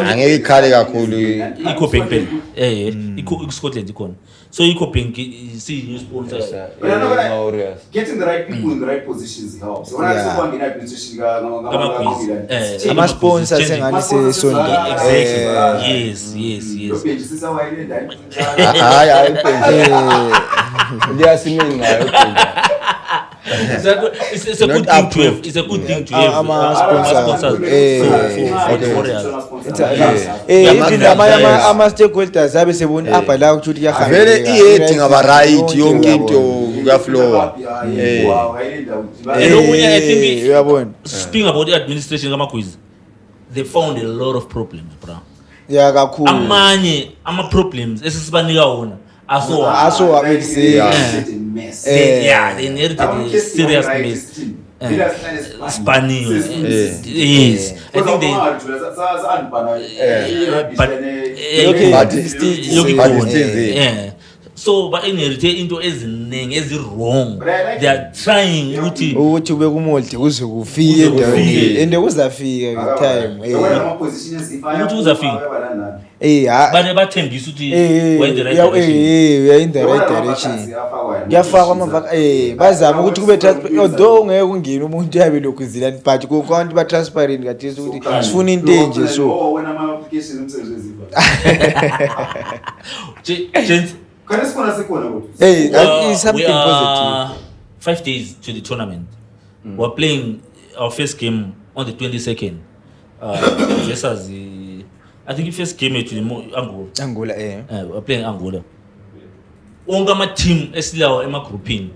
angeke ikhale kakhulu iCobank pen Scotland ikhona so iCobank see new sponsor getting the right people in the right positions helps when I say one in administration ama sponsors engani sesondo exactly yes hayi liyasimini ngayo it's a good thing to have. It's a good thing to have. Sponsors. Even ama stakeholders abe sebona apha la ukuthi kuyahamba. Vele iheading aba right yonke into kuyaflow. I think uyabona. Speaking about the administration kamakhwizi, they found a lot of problems, bro. Yeah, kakhulu. Amanye ama problems esisibanika wona aso abekise they inherited a serious mess spanning yes I think they but so ba inherit into eziningi ezirong they are trying ukuthi ube kumolde kuze kufike endaweni ende kuzafika with time ukuthi uzafika bane bathembisa ukuthi we in the right direction we are in the right direction kuyafakwa amavaka bazama ukuthi kube transparent although ngeke kungene umuntu yabe lokuzilani but konke ba transparent kathi ukuthi sifuna into enje so wena ama application umsebenzi weziva Can this one sekona ukuthi it's something positive 5 days to the tournament we're playing our first game on the 22nd. This was I think the first game to Angola. Angola We're playing Angola. Onga my team esilawo ema-groupini.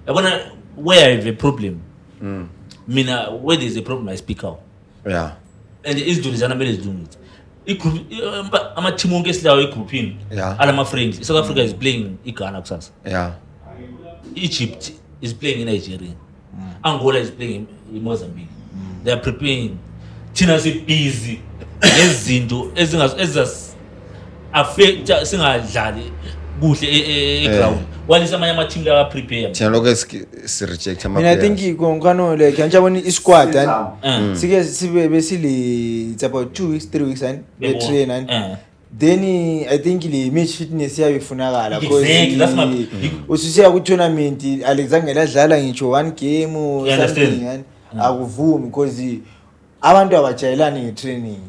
Yabona where I have a problem. Mina where there's a problem I speak out. Yeah. And the Israel is doing it. I'm a team onke esilawo e-groupini. Yeah. All my friends. South Africa is playing Ghana kusasa. Yeah. Egypt is playing in Nigeria. Angola is playing in Mozambique. They are preparing. Tina is busy. Ezinto ezas affect singadlali kuhle ground. While amanye ama team lawa prepare. Thina lokho si reject ama mina I players. think konkano like ngiyabona isquad sike sibe besile it's about 2 weeks 3 weeks and we train and then I think le match fitness yayifunakala Exactly, that's my ususiya ku tournament Alexander adlala ngisho one game or something and akuvumi because abantu abajayelani ngetraining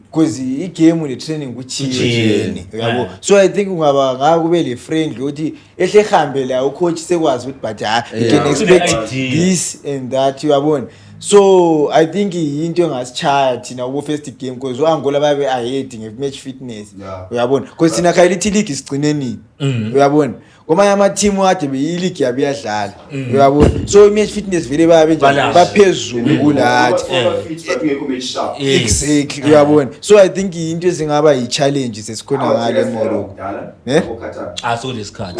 because igame le training kuchiyene yabo so I think ungaba ngakube le friendly uthi ehle hambe la ucoach sekwazi ukuthi but you can expect this and that uyabona so I think into engasichaya thina ku first game because uAngola babe ahead nge-match fitness uyabona because thina khayilithi league sigcineni uyabona kwamanye ama team ade beyileague yabiyadlala uyabona so i-match fitness vele babe baphezulu kulathi exactly uyabona so I think into ezingaba yi-challenge sesikhona ngale Morocco so lesikhathi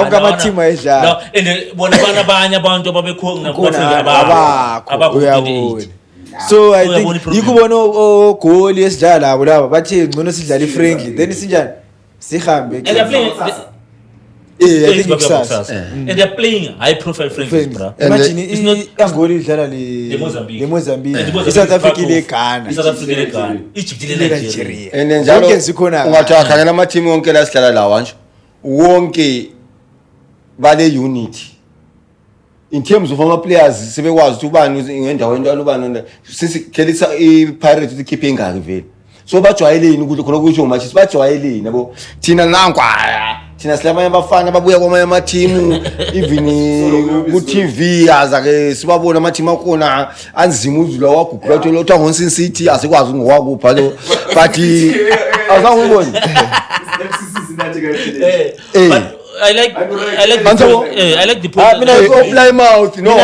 ukama team ayidlala and bona abanye abantu ababekhona abakho uyabona so I think yikubona ogoli esidlala labo laba bathi ngcono sidlala friendly then sinjani sihambe and they're playing I think it's and they're playing high profile friendly bro. Imagine it's not Angola idlala le Mozambique South Africa le Ghana Egypt le Nigeria and then njalo ungathi akhangela ama team wonke la sidlala lawa nje wonke bale unity in terms of ama players sebekwazi ukuthi ubani ngendawo into alubani sisikhelisa iPirates ukuthi keep ingaki vele so bajwayeleni ukuthi khona kusho match bajwayeleni yabo thina nangwa thina silabanye abafana babuya kwamanye ama team even ku TV aza ke sibabona ama team akhona anzima uzula wagugula ukuthi lotha Honsin City asikwazi ngokwakupha lo but azangiboni I like the point. Mina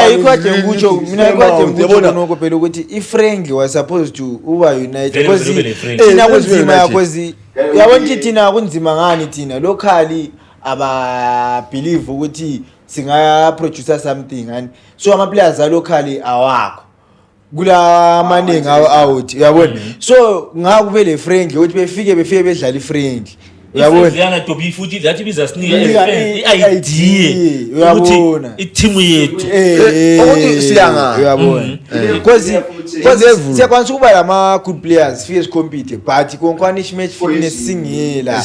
ikwade ngikutsho noko phela ukuthi i-friendly was supposed to uba united because thina kunzima because yabona thina kunzima ngani thina locally aba believe ukuthi singa produce something and so ama players locally awakho kula maningi out uyabona so ngakube le friendly ukuthi befike bedlala i-friendly uyabona yana to be futhi that ibiza sinika idea ukuthi i-team yethu ukuthi siyanga uyabona because siyakwanisa ukuba lama good players fierce compete but konkwana match fitness singela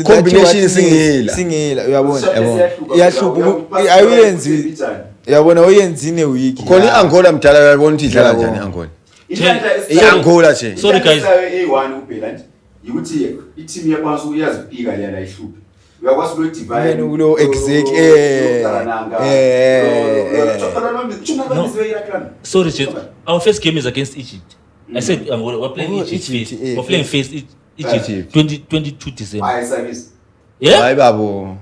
combination singela uyabona iyahlupa ayenzi uyabona oyenzine week khona Angola mdala uyabona ukuthi idlala kanjani Angola Angola nje sorry guys A1 kuphela nje ukuthi i-team yakwazi uyazipika lena ihluphe uyakwazi lo divide ulo exact sorry our first game is against Egypt I said we're playing Egypt we're playing face Egypt 22 December yeah hayi babo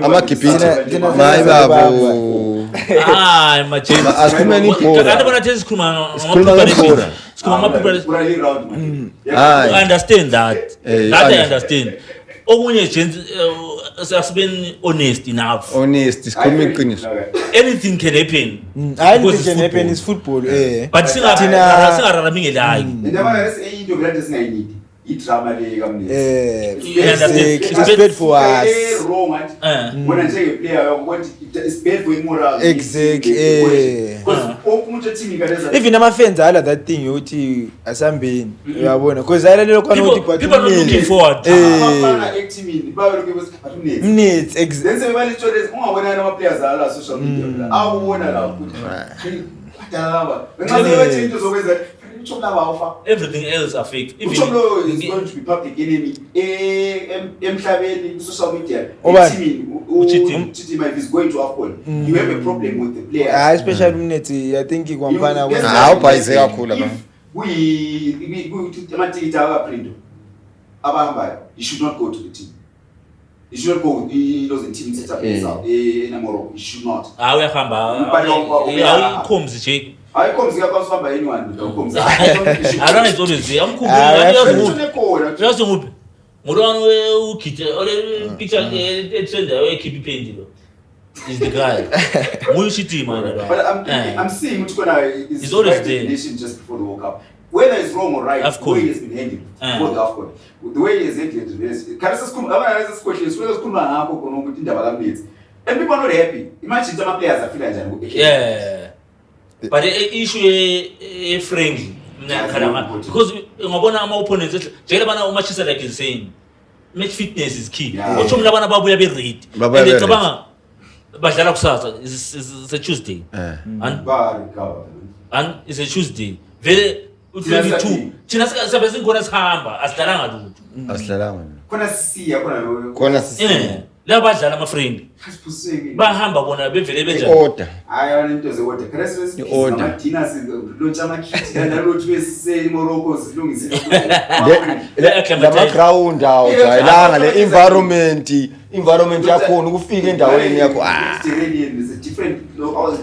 amagibhini hayi babo imagine asikhuluma ibhola kanti bona thesi sikhuluma I understand that I understand okunye nje asibeni honest enough sikhuluma iqiniso anything can happen anything can happen is football but singararami ngelayo ndaba into vele singayinidi idrama le kamnezi it's bad for us wrong wena njenge player ukuthi it's bad for moral exactly umuntu team ikaleza even ama fans ala that thing ukuthi asambeni uyabona because ala lelo khona ukuthi but people are looking forward abafana teamini babe lokho bathi minutes exactly then sebali stories ungabona ama players ala social media awubona la ukuthi badalaba nxa sebathi into zokwenza Everything else are fake. Uchomlo is going to be public enemy. Emhlabeni social media. Chitima is going to AFCON. You have a problem with the players. Especially Mnetsi, I think ikwamfana awubhayise kakhulu abantu. We amatikiti awaphrinto. Abahamba, you should not go to the team. You should not go. He doesn't team set up in Morocco. You should not. Awuyahamba. Awukhomzi nje. Ayikhomzi yakwaSihamba anyone. I don't know it's I'm cool. Just move. Murano ukithe ole picture etrenda wekhiphi pendilo. Is the guy. Muyichitima. But I'm seeing is always there just before the World Cup. Whether it's wrong or right, the way he has been handled for the AFCON, the way he has handled it, and people are not happy. Imagine some players are feeling yeah. But the issue is friendly. Because my opponents, Manchester like is saying, match fitness is key. It's a Tuesday. And it's a Tuesday. Very 22. China sabe ngona sihamba asidalanga lutho. Asidalanga. Khona la badlala ama friend. Bahamba bona bevele benjani. Order. Ayona into ze-order. Christmas Madina silontsha amakhiti nalothu besise Morocco silungisile. La ground out ayilanga le environment yakhona ukufika endaweni yakho.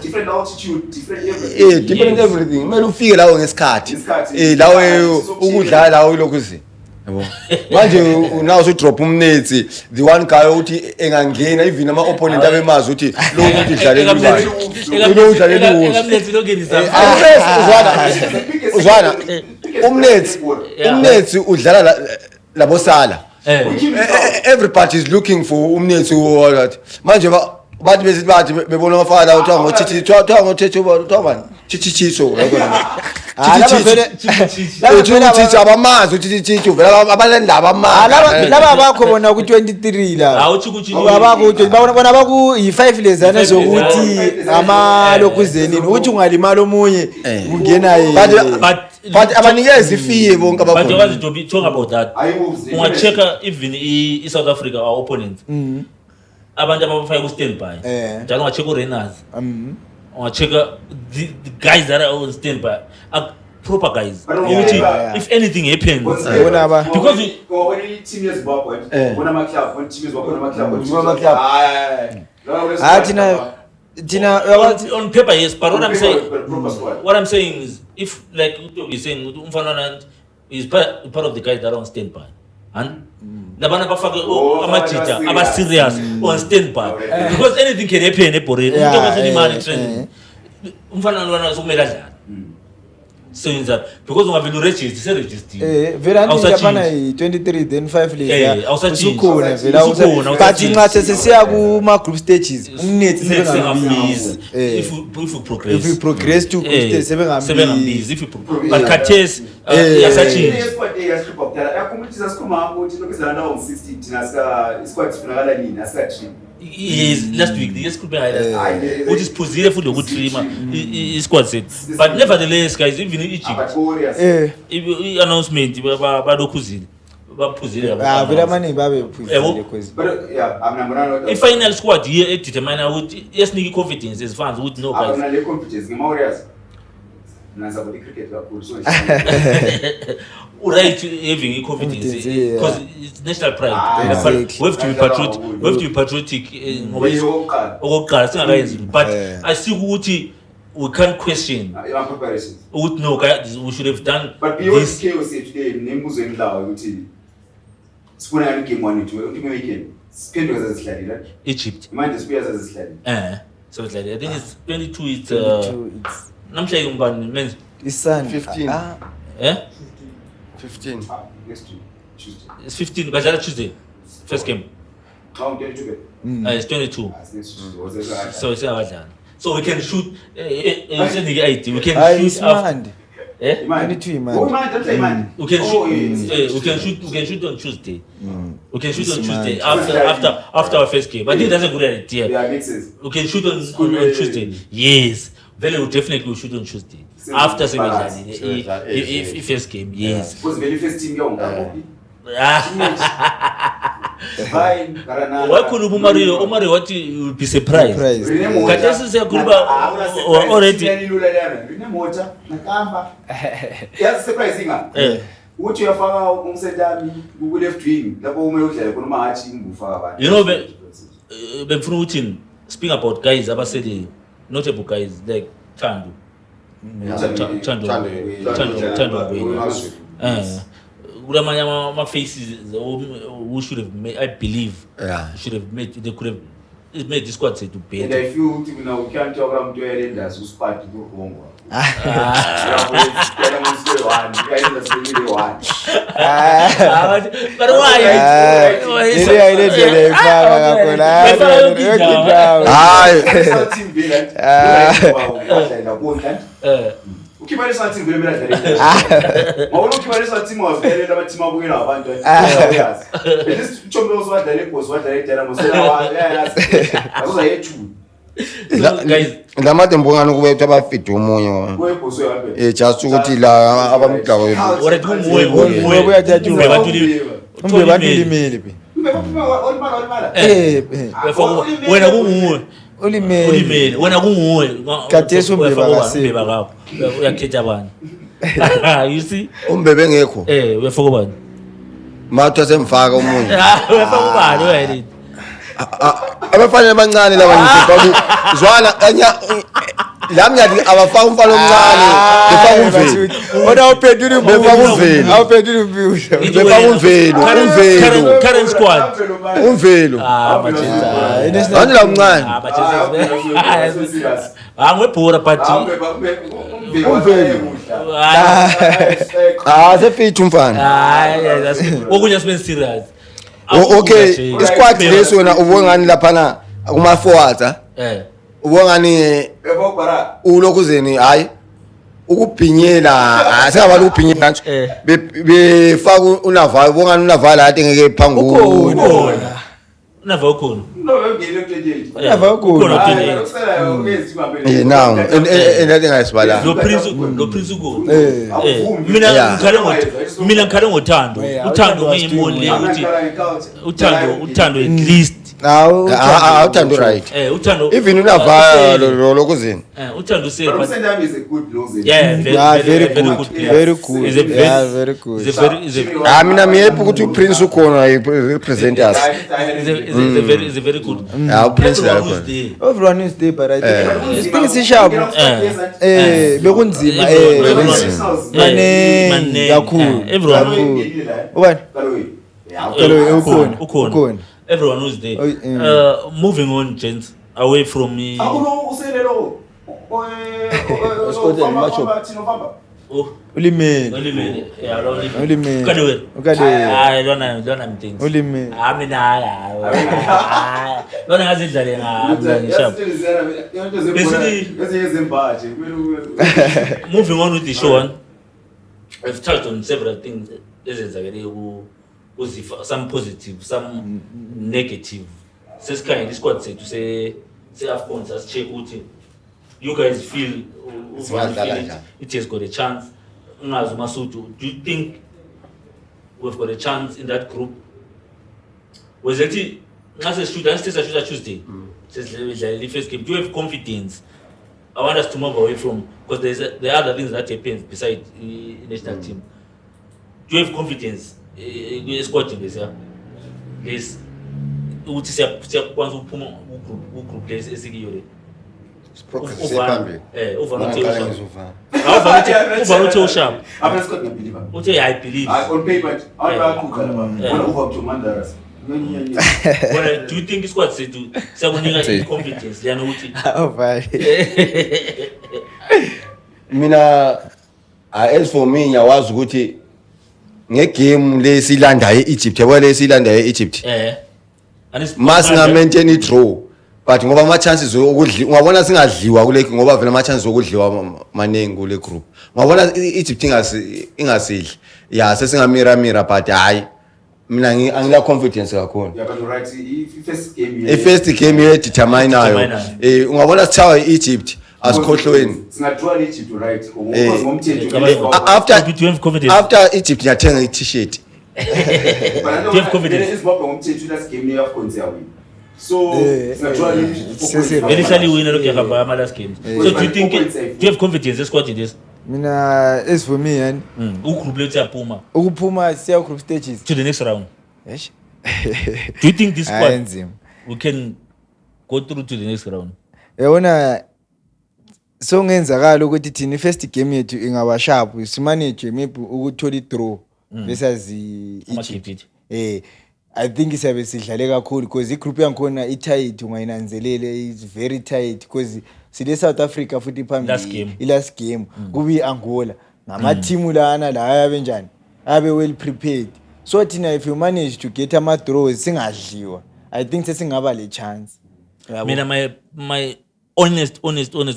Different altitude, different everything. Different everything. Kumele ufike lawo ngesikhathi. Lawo ukudlala lawo lokhuzi. Yabo. Manje unawo so drop umnetsi the one guy uthi engangena even ama opponent abemazi uthi lo umuntu idlalela imali. Lo udlalela uwusi. Ngamletsi lokungenisa. Uzwana. Umnetsi udlala labo sala. Everybody is looking for umnetsi all that. Manje bathi bebona abafana uthiwa ngoThithiso yabo abamazi uThithiso vela abalendaba amanga laba bakho bona ku 23 la abakho bona baku yi5 lezana zokuthi amalokhuzenini uthi ungalimala omunye ungena but abanikeza ifee bonke abakhona. But you want to talk about that. Unga-check even South Africa our opponents. Abantu abafaya ku standby njalo unga-check uRenas unga-check the guys that are on standby are proper guys. If anything happens because when team is Zimbabwe when ama club when team is on paper yes, but what I'm saying is if like you're saying umfana is part of the guys that are on standby and labana bafake amajita aba serious on standby because anything can happen eBoreni umuntu okwenza imali training umfana lona sokumela dlala so in that because ungavela register vela ndiyabana i23 then 5 leya usukhona vela but nxa sesiya kuma group stages umnethi sebengambizi if you progress to group stage sebengambizi if you but Kates yasachinja yakumuthiza sikhuma ukuthi lokuzana nawo 60 thina sika squad sifunakala nini asika trip. Yes, last week the squad highlight which is positive for the good trimmer squad set but nevertheless guys even in Egypt announcement badokhuzile baphuzile vela mani babe phuzile kwezi but I'm final squad here determine ukuthi yesinika confidence as fans with no guys le confidence ngema Warriors nanza body cricket kakhulu so right having confidence because it's national pride we have to be patriotic ngoba singakayenzi but I see ukuthi we can't question our preparations no we should have done but beyond this chaos today nembuzo emlawo ukuthi sifuna yani game 1 uthi weekend siphendwe zazihlalile Egypt manje sibuya zazihlalile so it's like I think it's 22 it's namhlanje umbani men's it's Sun 15 15 next Tuesday it's 15 but that's Tuesday first game it's 22 so it's abadlala so we can shoot we can shoot after we can shoot on Tuesday. We can shoot on Tuesday after our first game. But I think that's a good idea. Yeah, makes sense. We can shoot on Tuesday. Yes. Vele definitely we shoot on Tuesday. After semi-finals, if first game, yes. Because very first team young. Why could Umari what you would be surprised? Katesi seyakhuluma already. Rinemota nakamba. Yes, surprising. Uthi uyafaka umsetami ku left wing lapho uma udlala khona mahathi ngufaka abantu. You know befuna ukuthi speaking about guys abasele notable guys like Thando. Kulamanye ama faces who should have made, I believe, should have made, they could have made this squad say to better. And I feel now we can't talk about doing that who's part to go home. But why? Ukibalisa team vile bila dalili. Mawona ukibalisa team wa vile na team abukela abantu. This chombe uzwa dalili ko uzwa dalili tena musela wa ya. Azoza yetu. Guys, lamade mbongana kubethu abafidi umunye. Kweboso yabe. Just ukuthi la abamgcawo. Ore kumwe uyathatha umbe balimele phi. Wena kunguwe. Ulimele wena kunguwe Khathesi umbeba ngakho uyakhetha abantu. You see Umbebe ngekho wefaka ubani mathu asemfaka umunye wefaka ubani wena abafanele abancane laba ngithi zwana anya lamnyadi abafaka umfana omncane befaka umvelo ona uphendula befaka umvelo awuphendula umbiusha befaka umvelo current squad umvelo inesina la omncane ngwebhura but sefithu umfana okunye sibe serious. Okay isquad leso wena ubongani lapha kuma forwards ubongani ulokuzeni hayi ukubhinyela asingabali ukubhinyela kanjalo befaka uNaval ubongani uNaval ade ngeke phangulu Never cool. No, ngene ku28. Never cool. Now and ngayisibala Lo prince go. Mina ngikhale ngothando. Uthando ngiyimoli ukuthi uthando at least uthando right. Uthando even uNaval lokuzini. Uthando say but Sendam is a good loser. Yeah, very good. Very cool. Yeah, very good. Mina miyepu ukuthi uPrince ukhona represent us. Is a very good. Prince la Everyone is there but I think it's sharp. Bekunzima mane kakhulu. Everyone. Ubani? Ukhona. Everyone who's there. Moving on, gents, away from me. Ulimele. Yeah, Ulimele. I don't know things. Ulimele. I mean, don't have it moving on with the show, I've touched on several things. This is a some positive, some negative. This kind of squad say to say AFCON has check you guys feel it has got a chance. Do you think we've got a chance in that group? Was it as a shooter Tuesday? Says the first game. Do you have confidence? I want us to move away from because there are other things that happen besides the national team. Do you have confidence? Squad this year. This uthi siyakwazi ukuphuma ugroup lesi esikiyole. Sharp. I believe. On paper, over to Mandaras. Do you think squad say to say confidence? They are mina as for me ngiyawazi ukuthi ngegame lesilanda eEgypt yabo lesilanda eEgypt masinga maintain draw but ngoba ama chances okudli ungabona singadliwa kule ngoba vele ama chances okudliwa maningi kule group ngabona eEgypt ingasidli ya sesingamira but hayi mina angila confidence kakhulu yeah but right if first game determine nayo ungabona sithawa eEgypt asikhohlweni singadraw Egypt right after do you have confidence? after Egypt ngiyathenga i-t-shirt Do you have confidence? Zimbabwe ngomthetho last game neyakhona siyawina. So singadraw Very surely winner look at my last game. So do you think do you have confidence in squad in this? Mina as for me and Group let's Puma ukupuma siya group stages. to the next round. Eish. Do you think this squad Ayenzima. we can go through to the next round? Yabona so ngenzakala ukuthi thina first game yethu ingaba sharp simanage maybe ukuthola i-draw versus Egypt. I think isabe sidlale kakhulu because igroup yankhona i-tight ungayinanzelele is very tight because sile South Africa futhi phambili last game kubi Angola ngama team lana la ayabe njani abe well prepared so thina if you manage to get ama draws singadliwa I think sesingaba le chance. Mina my honest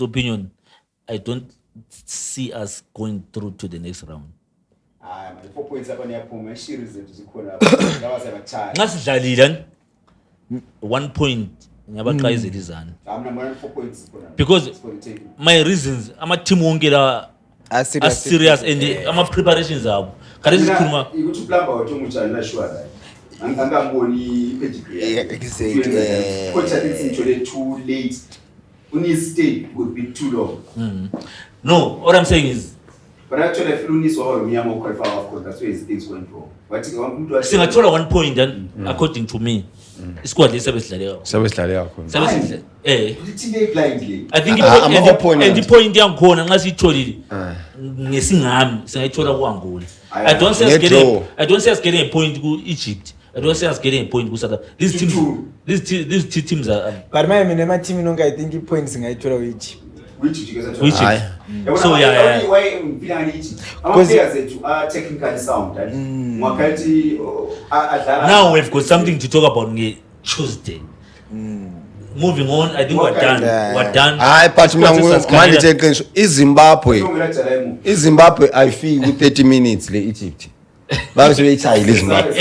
opinion, I don't see us going through to the next round. 4 points apha niyaphuma series zethu zikhona lapha lawa sabathatha Nxa sidlalile 1 point ngiyabaqhayizela izana. I'm number 4 points khona Because my reasons ama team wonke la are serious and ama preparations abo. Kade sikhuluma ukuthi uplamba wathi umutshana la sure la angangamboni ipedigree exactly coach I think it's too late when you stay would be too long. No, what I'm saying is but actually I feel uniswa or miyamo qualify of course that's where things going wrong. But umuntu singathola 1 point then according to me isquad lesabesidlaleka. Sabesidlaleka khona. Team blindly. I think the point yangikhona nxa sitholile ngesingami singayithola kuAngola. I don't say us getting a point ku Egypt. I don't say us getting a point ku South Africa. These two teams are but my team nonke I think i-points ngayithola which so yeah why because players are technically sound and Mwakati now we've got something to talk about on Tuesday. Moving on, I think we're done. But manje teqiniso iZimbabwe ayifiki ku 30 minutes le Egypt. Babe sebeyithayile iZimbabwe.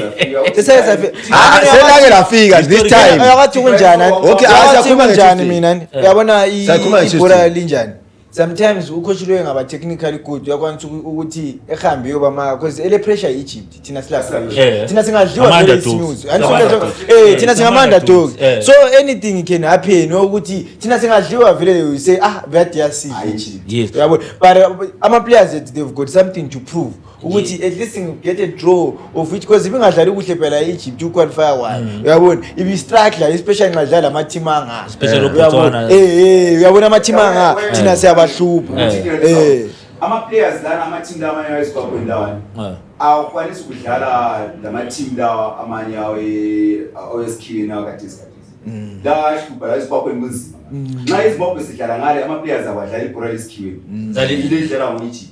Selake lafika this time. Ayathi kunjani? Okay, ayakhuluma njani mina? Uyabona ibhola linjani? Sometimes ukhoshilwe ngaba technically good uyakwanisa ukuthi ehambe yoba because ele pressure Egypt thina sila thina singadliwa very smooth thina singamanda dog so anything can happen ukuthi thina singadliwa vele you say that yes yabo but ama players they've got something to prove ukuthi at least get a draw of which because ibingadlali kuhle phela Egypt to qualify one uyabona ibi struggler especially ngadlala ama team anga uyabona uyabona ama team anga thina siyabahlupa ama players lana ama team lawa amanye ayisikwapho lawa awukwanisa ukudlala lama team lawa amanye aweskhiwe nawo kadiska la hlupa la isikwapho kunzima nxa iZimbabwe sidlala ngale ama players abadlala ibhola lesikhiwe ile idlala ngomiji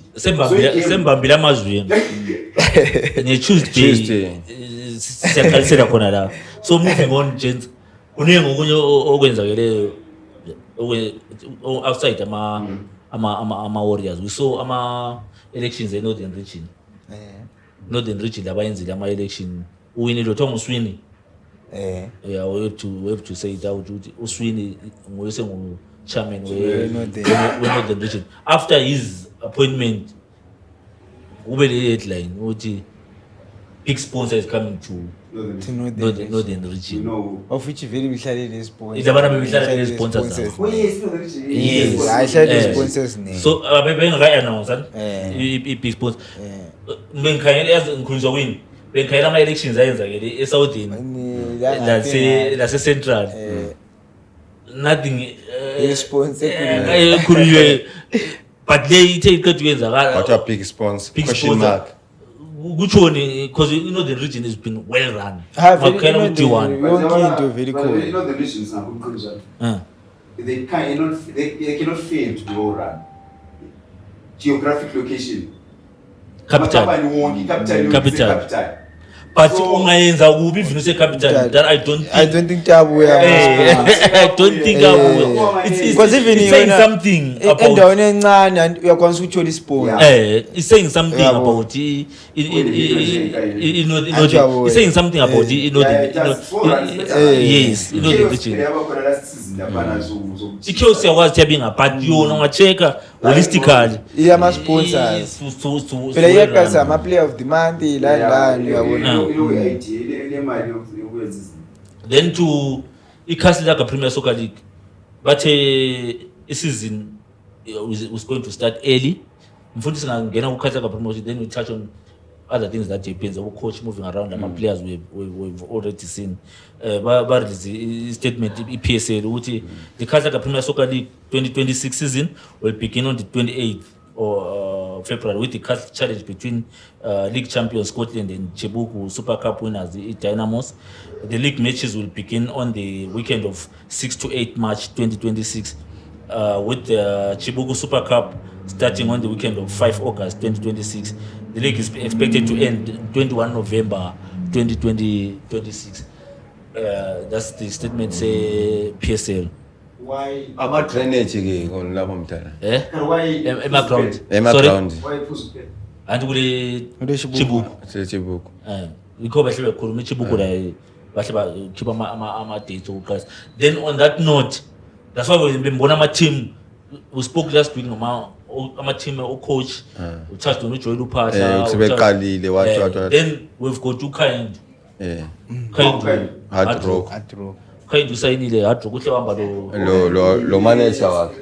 sembambile amazwi nge-Tuesday siyaqalisela khona la so moving on gents kuningi okunye okwenzakeleyo outside ama Warriors we saw ama elections in Northern Region abayenzile ama election uwini lo Thomas Sweeney yeah we have to say that uSweeney ngoyise ngo chairman we Northern Region after his appointment ube le headline uthi big sponsor is coming to Northern Region of which very bihlalele sponsors izabana bihlalele sponsors yes ahlale sponsors ne so bengaka announce big sponsor bengikhangela ngikhulizwa kwini bengikhangela ama elections ayenzakele eSouthern lase Central nothing sponsor khuliywe but they take it kwenzakala what a big sponsor question mark kuchoni because the region has been well run very cool the regions are good they cannot fail to be well run geographic location capital but ungayenza kubi even usecapital that I don't think Tabuya I don't think it's because even saying something about endaweni encane and uyakwanisa ukuthola isipon it's saying something about it's saying something about yes the region ikhosi yakwazi thabinga but yona ungacheka holistically ama sponsors phela iyaqasa ama player of the month la uyabona then to iCastle Premier Soccer League bathe season was going to start early mfundisi ngangena kuCastle Premier then we touch on other things that depends on coach moving around and players we've already seen release statement PSL ukuthi the Castle Premier Soccer League 2026 season will begin on the 28th of February with the Castle challenge between league champions Scotland and Chibuku Super Cup winners the Dynamos. The league matches will begin on the weekend of 6 to 8 March 2026 with the Chibuku Super Cup starting on the weekend of 5 August 2026. The league is expected to end 21 November 2026. That's the statement say PSL. Why ama drainage ke ngolapho mntana why Ground why push and kule Chibuku ikho bahle bekhuluma iChibuku la bahle ba keep ama dates okuqasa. Then on that note that's why we mbona ama team we spoke last week ama team o coach uThando noJoel uPhahla usebeqalile wathi then we've got uKhayendo Hard Rock Khayendo usayinile Hard Rock uhle wahamba lo manager wakhe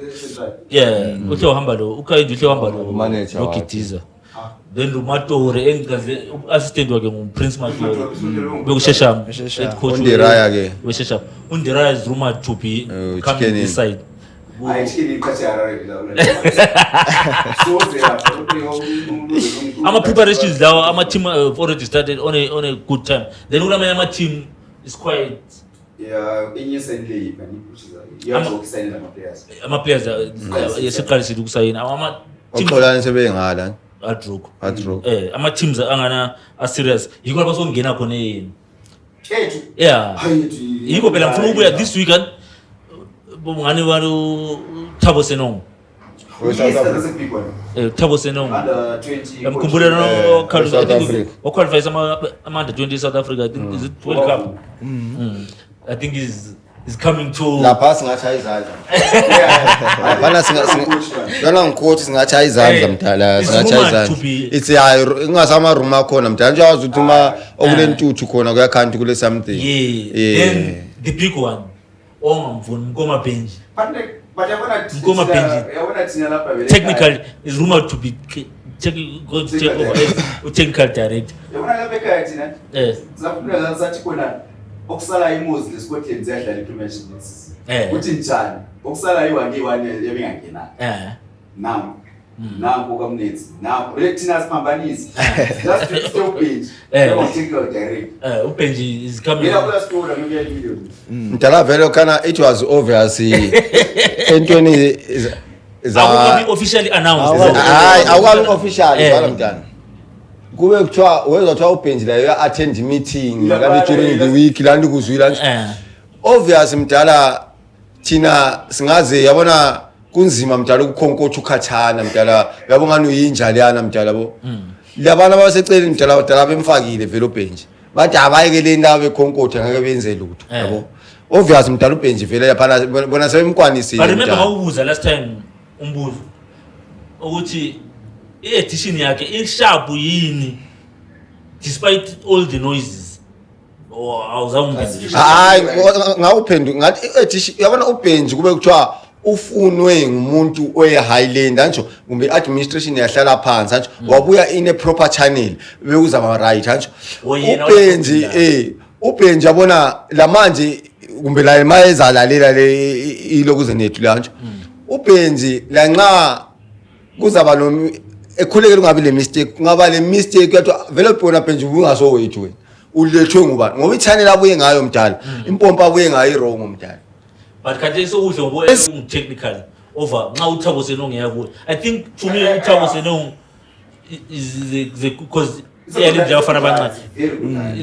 uhle wahamba uKhayendo uhle wahamba manager wakhe Gidiza then uMatore engaze assistant wakhe nguPrince Matore bekusheshama head coach uNdiraya ke wesheshama uNdiraya is rumored to be coming this side. Ama preparations now, ama team have already started on a good time. Then ama team is quite ama players yesiqalisile ukusayina ama team oqolana sebengala Hard Rock ama teams angana a serious yiko basongena khona yini yiko phela mfuna ukuya this weekend bongani walo Thabo Senong Thabo Senong amkhumbula no qualifies ama under 20 South Africa. I think is it World Cup. I think is coming to lapha singathi izandla bana ngcoach singathi izandla mdala singathi izandla it's ingasama room akhona mdala nje wazi ukuthi uma okulentuthu khona kuyakhanti kule something then the big one ongamvuni Mkoma Benji technically is rumored to be going to take over technical director. Okusala iMosi leScotland ziyadlala iPremier League. Uthi njani? Okusala iwange ebengangena. Nangu kaMnetsi. Nangu lethina siphambanisi. Just stop page. Technical director. uBenji is coming. Yena kula story ngibuya video. mdala vele kana it was obvious entweni Awukabi officially announced. Hayi awukabi officially bala mntana. Kube kuthiwa wezothiwa uBenji la uya attend meeting makabe during the week la ndikuzwila nje obvious mdala thina singaze yabona kunzima mdala ukukhonkotsha ukhathana mdala yabo ngani uyinjali yana mdala bo labana baseceleni mdala bemfakile vele uBenji bathi abayekele indawo bekhonkotha ngeke benze lutho yabo obvious mdala uBenji vele lapha bona sebemkwanisile. But remember ngawubuza last time umbuzo ukuthi edition yakhe isharp yini despite all the noises awuzawungizisho hayi ngawuphenduka ngathi edition yabona uBenji kube kuthiwa ufunwe ngumuntu oye Highland anjo kumbe administration yahlala phansi anjo wabuya in a proper channel bekuzaba right anjo uBenji yabona lamanje kumbe la mayezalalela le ilokuze nethu lanjo uBenji lanxa kuzaba lo ekhulekela ungabi le mistake kungaba le mistake yathi vele bona Benji ungaso wethu wena ulethwe ngoba ngoba ichannel abuye ngayo mdala impompa abuye ngayo irong mdala but kanje sokuhle ngoba technical over nxa uThabo Senong yakuwe. I think to me uThabo Senong is the because Abafana abancane.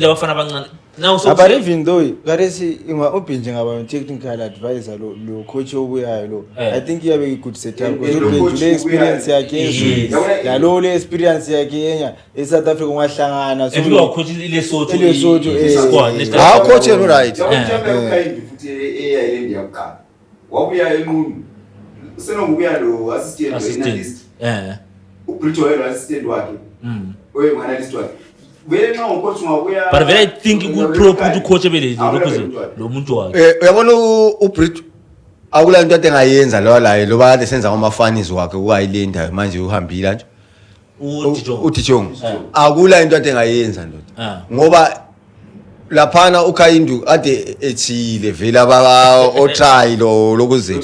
Abafana abancane. Now so but even though karesi ubhinje ngaba technical advisor lo coach obuyayo lo I think iyabe a good setup because ubhinje le experience yakhe yalo le experience yakhe enya eSouth Africa ngahlangana so you coach Lesotho squad coach no right futhi eyayilendi yakuqala wabuya eMunu senokubuya lo assistant analyst uBridgewell assistant wakhe oye analyst wakhe but when I think good pro to coach ebelezi lo muntu wakhe uyabona uBridge akula into engayenza lo la lo bakade senza ngamafanis wakhe ukayilenda manje uhambile nje uDijong akula into engayenza ndoda ngoba laphana uKayindu ade ethile vela baba o try lo lokuze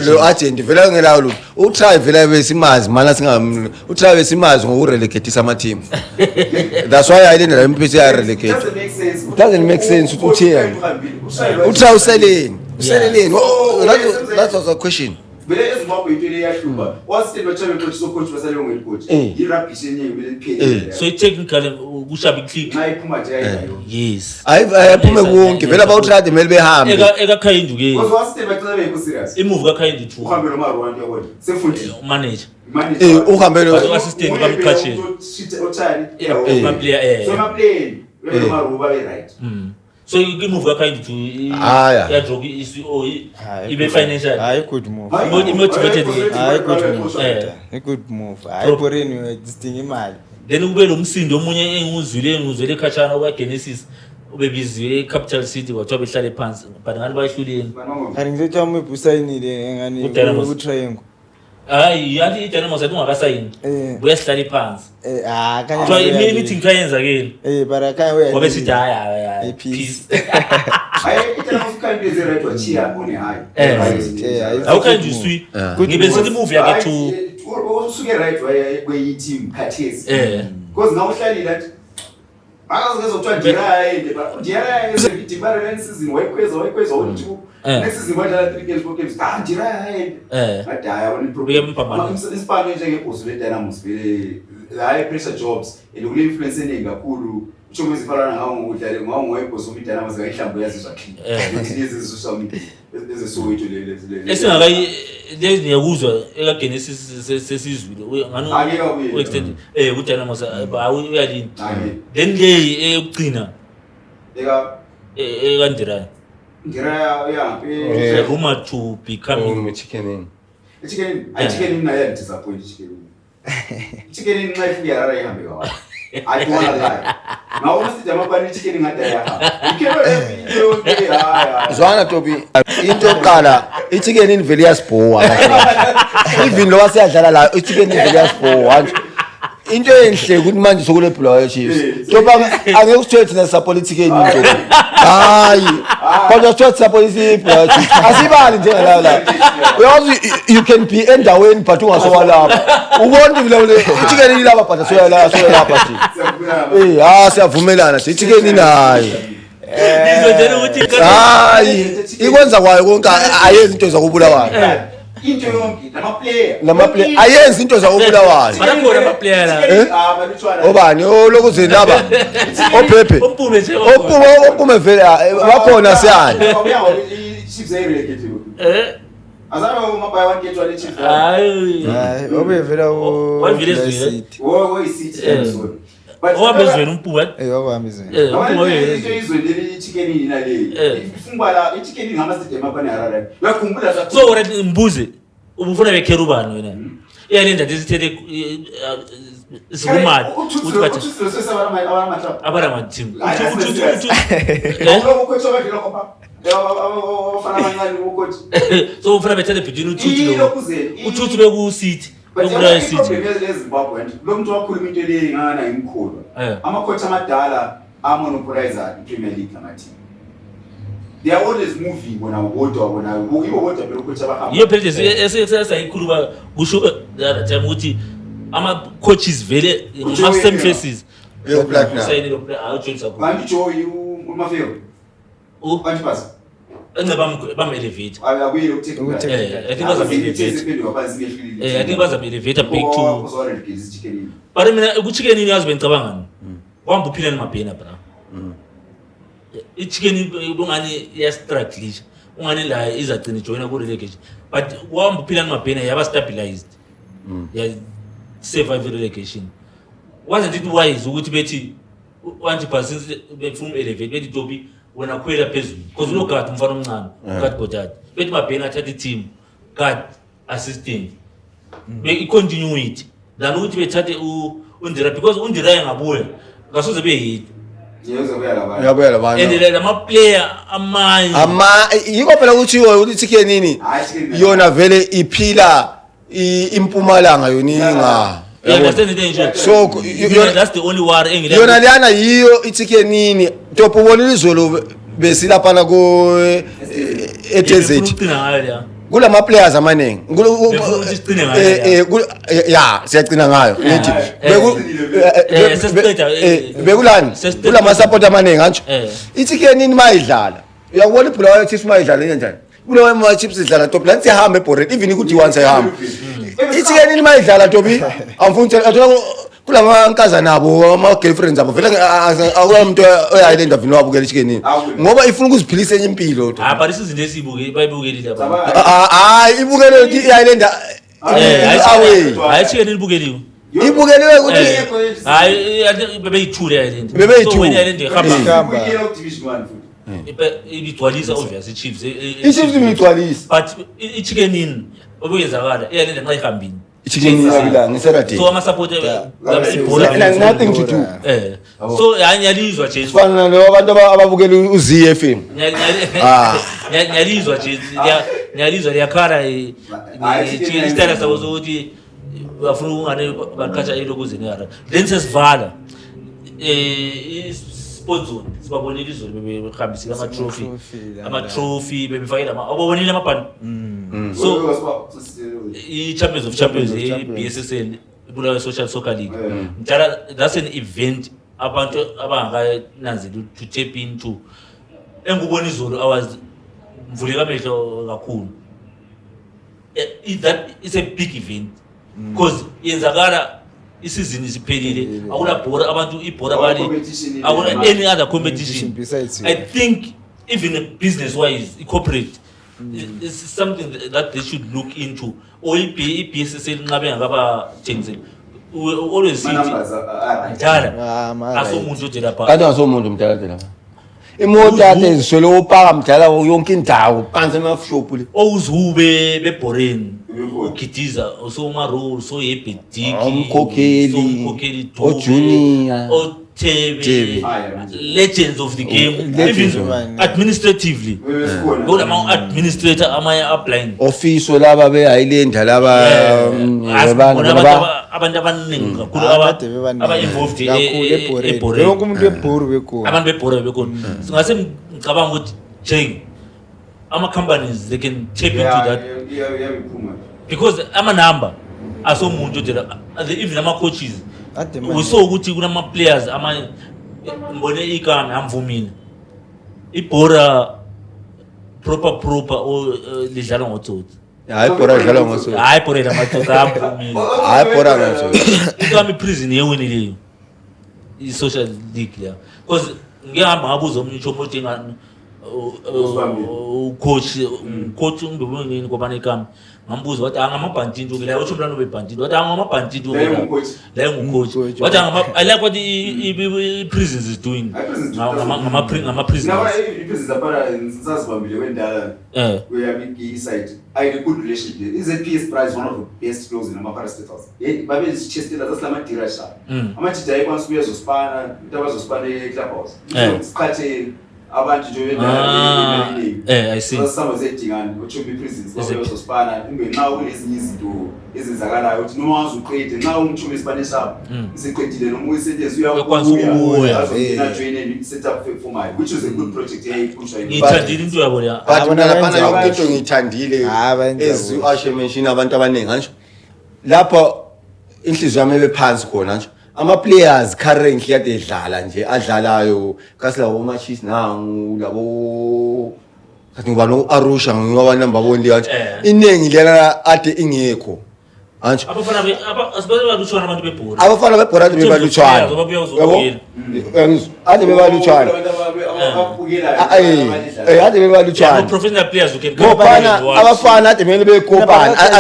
lo agent vela ngelawo lo u try vela besimazi mana singa u try besimazi ngokurelegate ama team that's why I didn't impisi ya relegate doesn't make sense uthiyani u try useleni that was a question vele ezimbabwe into eyahluka wasitendo chabe coach so coach basale ngel coach irabhishe nyenye vele iphele so technically kushabe click nayiphuma nje ayiyo yes ayiphume konke vele abawutrade mele behambe Khayindu ke because wasitendo bacela beko serious imove kaKhayindu too uhambe lo Rwanda yabona sefundile manager uhambe lo assistant bamqhatshe otshani ma player so ma player lo Maruba be right so you move kaKhayindu to ya drug is ibe financial good move motivated good move ayiporeni distinct imali then ube lo msindo omunye enguzwile khatshana kwa Genesis ubebiziwe Capital City kwathiwa behlale phansi but ngani bayihluleni kanti ngizothi umebusayinile engani uTriangle yathi iDynamo sathi ungakasayini uyasihlala phansi kanye meeting kayenza ke bara kanye ngoba sithi haya peace hayi iDynamo uKhayindu ze right wachiya one high awuKhayindu swi ngibe sithi move yake to usuke right waye kweyi team khathesi because ngawuhlalile athi akazokuzwa ndiraye ndibare le season wayikhweza u2 next season wadlala 3 games 4 games ndiraye adaya wona problem isipano nje ngebosi le Dynamos vele high pressure jobs elokule influence eningi kakhulu uthome izifana ngawo ngokudlala ngawo ngoyibhosi uDynamos ngayihlambo yazizwa clean lezi social media ezesowethu lezi esingakayi lezi ngiyakuzwa ekaGenesis sesizwile ngani extend uDynamo uyalini then le eyokugcina ekandirayo ndiraya rumor to become chicken naye disappoint chicken nxa ifika yarara ihambe kawa I don't want to lie. Now must the Jamaican chicken ngadaya. Zwana Tobi into qala ichicken in Villiers Boa. Even lo wasiyadlala la ichicken in Villiers Boa. Into enhle ukuthi manje sokule Bulwer Chiefs. Toba angeke usithethe na support chicken into. Hayi. Kodwa usithethe support Bulwer Chiefs. Asibali njengala la. You can be endaweni but ungasowa lapha. Ubona vile ichicken ilapha but soya lapha thi. Siyavumelana sithi chicken inayo. Ngizojela ukuthi hayi ikwenza kwayo konke ayenzi into zakubulawayo. Into yonke namaplayer ayenzi into zakubulawayo. banakhona ama player la obani olokuze laba ophephe ophume nje ophume vele bakhona siyani Chiefs ayirelegate azama umabaya wankethu wale Chiefs hayi obevela wavile City City episode owabezweni umpuwa wabamizweni umpuwa into izwe leli chicken inale ifungwa la ichicken ngamasidem apha Harare uyakhumbula so wena mbuze ubufuna bekerubani wena iyalenda ndisithethe sikumali ukuthi bathi abara mathim ukhothi obadlela kopha abafana abancane ukhothi so ufuna bethathe between uthuthu beku City But City eZimbabwe lo muntu wakhuluma into le ngana imkhulu ama-coach amadala amonopolizer iPremier League amateam they are always moving bona ibo bodwa phela coach abahamba iyo phela esayikhuluma kusho time ukuthi ama coaches vele ama same faces black now sayini lo player Jones akho bantu Joy uMafeo bantu basi bam elevate akuyi ukutheka I think bazam elevate I think bazam elevate back to but mina ekuchicken ini yazi bengicabangani kwamba uphila nemabhena bra ichicken ungani yastrugglisha ungani la izagcina joina ku relegation but kwamba uphila nemabhena yaba stabilized ya survive relegation wasn't it wise ukuthi bethi wanti since befuna elevate bethi Tobi wena khwela phezulu because unogada umfana omncane God Godad bethi mabhena athatha team God assistant be continuity than ukuthi bethathe uNdira because uNdira engabuya ngasoze behit uyabuya labanye and lama player amanye yiko phela ukuthiwa ukuthi ke nini yona vele iphila impumalanga yoninga so that's the only war engile yona liyana yiyo ithi nini Topo ubonile izolo besilaphana ko eTZT kulama players amaningi ya siyacina ngayo ngithi bekulani kulama support amaningi kanjalo ithi nini mayidlala uyakubona ibhola yayo thi mayidlala kanjani kuleyo ma chips idlala Topo lani sihambe ebhoret even ukuthi once ehamba ithi nini mayidlala Tobi amfuni athola kulama nkaza nabo ama girlfriends abo vele akumuntu oyayilenda vini wabukela ichicken ngoba ifuna ukuziphilisa enye impilo but isizinto esibuke bayibukelile ibukele ukuthi iyayilenda hayi chicken ibukeliwe ibukeliwe ukuthi hayi bebeyithule yayilenda bebeyithule wena yayilenda ihamba division 1 ibigcwalisa obviously Chiefs iChiefs ibigcwalisa but ichicken in obuyezakala iyayilenda nxa ihambini ichicken yabila ngiserati so ama supporter nothing to do so yanyalizwa nje fana nabantu ababukela uZFM nyalizwa nje nyalizwa yakhala isitayela sabo sokuthi bafuna ungane baqhatsha elokuzini yara then sesivala sport zone sibabonile izolo bebehambisile ama trophy bebefakela ababonile amabhani so i-Champions of Champions i-BSSL ibulawa social soccer league njalo that's an event abantu abangakananzeli to tap into engubona izolo I was mvuleka amehlo kakhulu that is a big event because yenzakala isizini isiphelile akula bhora abantu ibhora bali akula any other competition I think even business wise corporate is something that they should look into or iBSSL nqabe ngaba thengisela always see njala asomuntu nje lapha kanti asomuntu mdala lapha imoto yakhe iziswele upaka mdala yonke indawo phansi emashop le owuzube bebhoreni ugidiza usomaro so yebediki umkhokheli ojunior oThebe legends of the game even administratively ngolama administrator amaya upline office laba beHighland laba abantu abaningi kakhulu aba involved ebhoreni yonke umuntu ebhoru bekhona abantu bebhora bekhona singase ngicabanga ukuthi Jane ama companies they can tap into that because ama number asomuntu nje even ama coaches we saw ukuthi kunama players ama ngibone igama amvumile ibhora proper o lidlala ngotsotsi hayi bhora idlala ngotsotsi hayi bhora la matsotsi amvumile hayi bhora ngotsotsi igama prison yewinileyo I social league la because ngihamba ngabuza omnye uchomothi ngani coach ungibonini kwabana igama ngambuza wathi angamabhantini nje la uthi umlando bebhantini wathi angamabhantini la ngucoach wathi I like what the prisons is doing ngama prisons now prisons apara nsazibambile wendala kuyami side I had a good relationship there is a PS prize one of the best clothes in ama parastatals babe chestela zasilama dirasha amathi dayi kwansi kuyezospana itabazospana eClubhouse isikhathe abantu nje wendala I see sasama zedingana uchobi prisons babezospana ingenxa kulezinye izinto ezenzakalayo uthi noma wazuqede nxa umchobi Spanish up isiqedile noma uyisetshenziswa uyakubuya azongena join set up for my which was a good project eyayiphushwa ngithandile into yabo la but mina lapha yonke into ngithandile eziwashe mention abantu abaningi kanjalo lapha inhliziyo yami ebephansi khona nje ama players currently yadedlala nje adlalayo kasi labo matches nangu labo kathi ngoba no Arusha ngoba namba bonke kanti iningi lena ade ingekho manje abafana bebhora abafana bebhora bebalutshwana yabo ade bebalutshwana ade bebalutshwana professional players who can ngoba abafana ade mele bekopana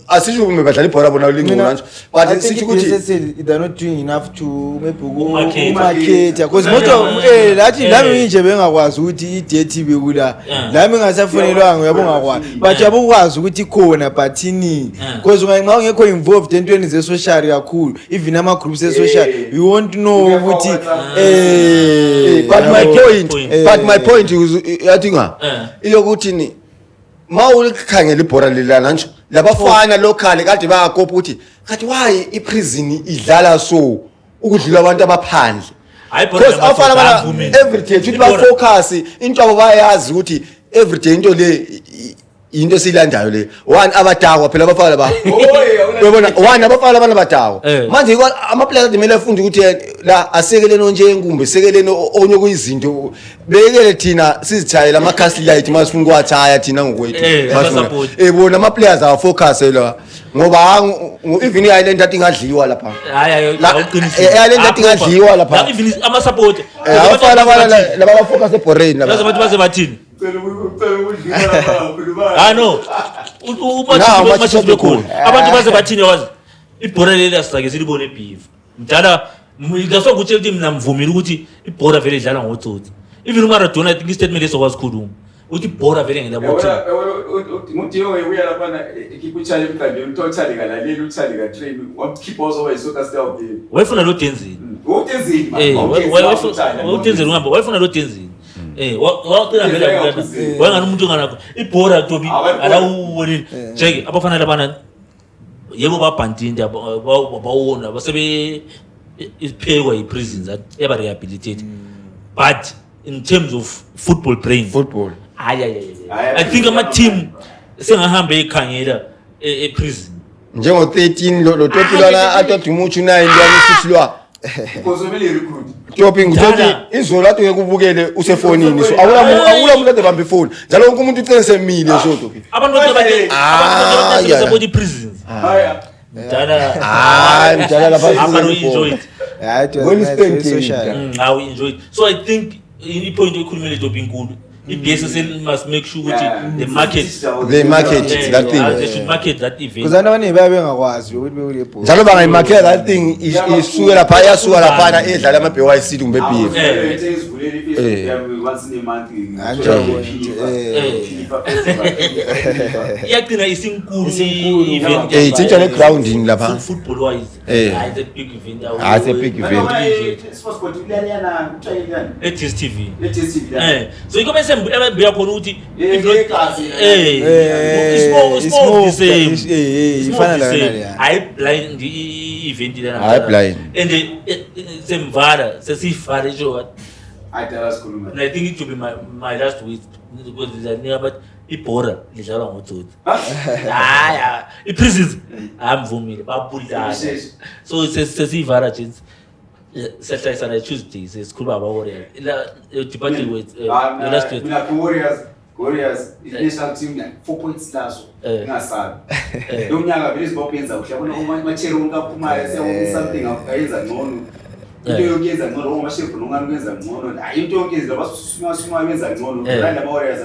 asisho uma badlala ibhola bona lingcono manje but sithi ukuthi they're not doing enough to maybe market because moto lathi nami nje bengakwazi ukuthi iDTV kula nami ngasafonelwanga yabo ngakwazi but yabokwazi ukuthi khona but ini because nxa ungekho involved entweni ze social kakhulu even ama groups e social you want to know ukuthi but my point yathi nga ilokuthi ni mawulikhangela ibhola lelana nje labafana local kade bayakopa ukuthi kathi why iprison idlala so ukudlula abantu abaphandle because afana bana every day ukuthi ba focus into abo bayazi ukuthi every day into le into silandayo le one abadakwa phela abafana ba uyabona one abafana abana badakwa manje ama players dimele afunde ukuthi la asekeleno nje enkumbe sekeleno onye kuyizinto bekele thina sizithayela ama cast light masifuna ukwathaya thina ngokwethu bona ama players awa focus la ngoba even iIsland athi ngadliwa lapha hayi iIsland athi ngadliwa lapha even ama support abafana laba focus eboreni lapha baze bathini no abantu baze bathini wazi ibhora leli asake silibone eBhiva mdala ngasokuthi ukuthi mina mvumile ukuthi ibhora vele idlala ngotsotsi even uMaradona I think istatement esokwazikhuluma uthi ibhora vele ngelabotho umuntu uya lapha ikikuchale mkande utochale kalaleli uchale ka train wamkhipha ozoba isoka style game wayefuna lo Denzini uTenzini ngamba wayefuna lo Denzini waqina vele wangani umuntu nganakho ibhora tobi alawubonini njeke abafana labana yebo babhandinde bawona basebe iphekwa yiprisons eba rehabilitate but in terms of football I think ama team sengahambe ekhangela eprison njengo 13 lo topilana atodumuchu 9 yanisihlwa kozomele recruit Topping ukuthi izolo athi ngekubukele usefonini so awula muntu ebamba ifoni njalo wonke umuntu uqinisemile so Topping abantu abanye body prisons mdala lapha abantu enjoy it how enjoy it so I think in point ekhulumele Topping nkulu iBSSL must make sure ukuthi the market that thing they should market that event because abantu babe ngakwazi ukuthi bekule ball njalo bangayimarket that thing isuke lapha yasuka lapha edlala ama BYC kumbe BF once in a month yaqina isinkulu event ithinta le grounding lapha football wise it's a big event it's a big event sports quotidiana utshayelana eTV so iko bese buya khona ukuthi ifana la I blind event lana I blind and semvara sesifara nje I tell us khuluma and I think it will be my last week because there's near but ibhora lidlalwa ngotsotsi iPrisons amvumile babulala so sesivara jeans sesihlayisana Tuesday sesikhuluma aba Warriors la departing with last week Warriors national team 4 points lazo ngasabi lo mnyaka vele sibopenza kuhle bona umachero unkaphuma something ayenza ngcono into yokuyenza ngcono uma shefu nongani kuyenza ngcono hayi into yokuyenza basuma benza ngcono landa aba Warriors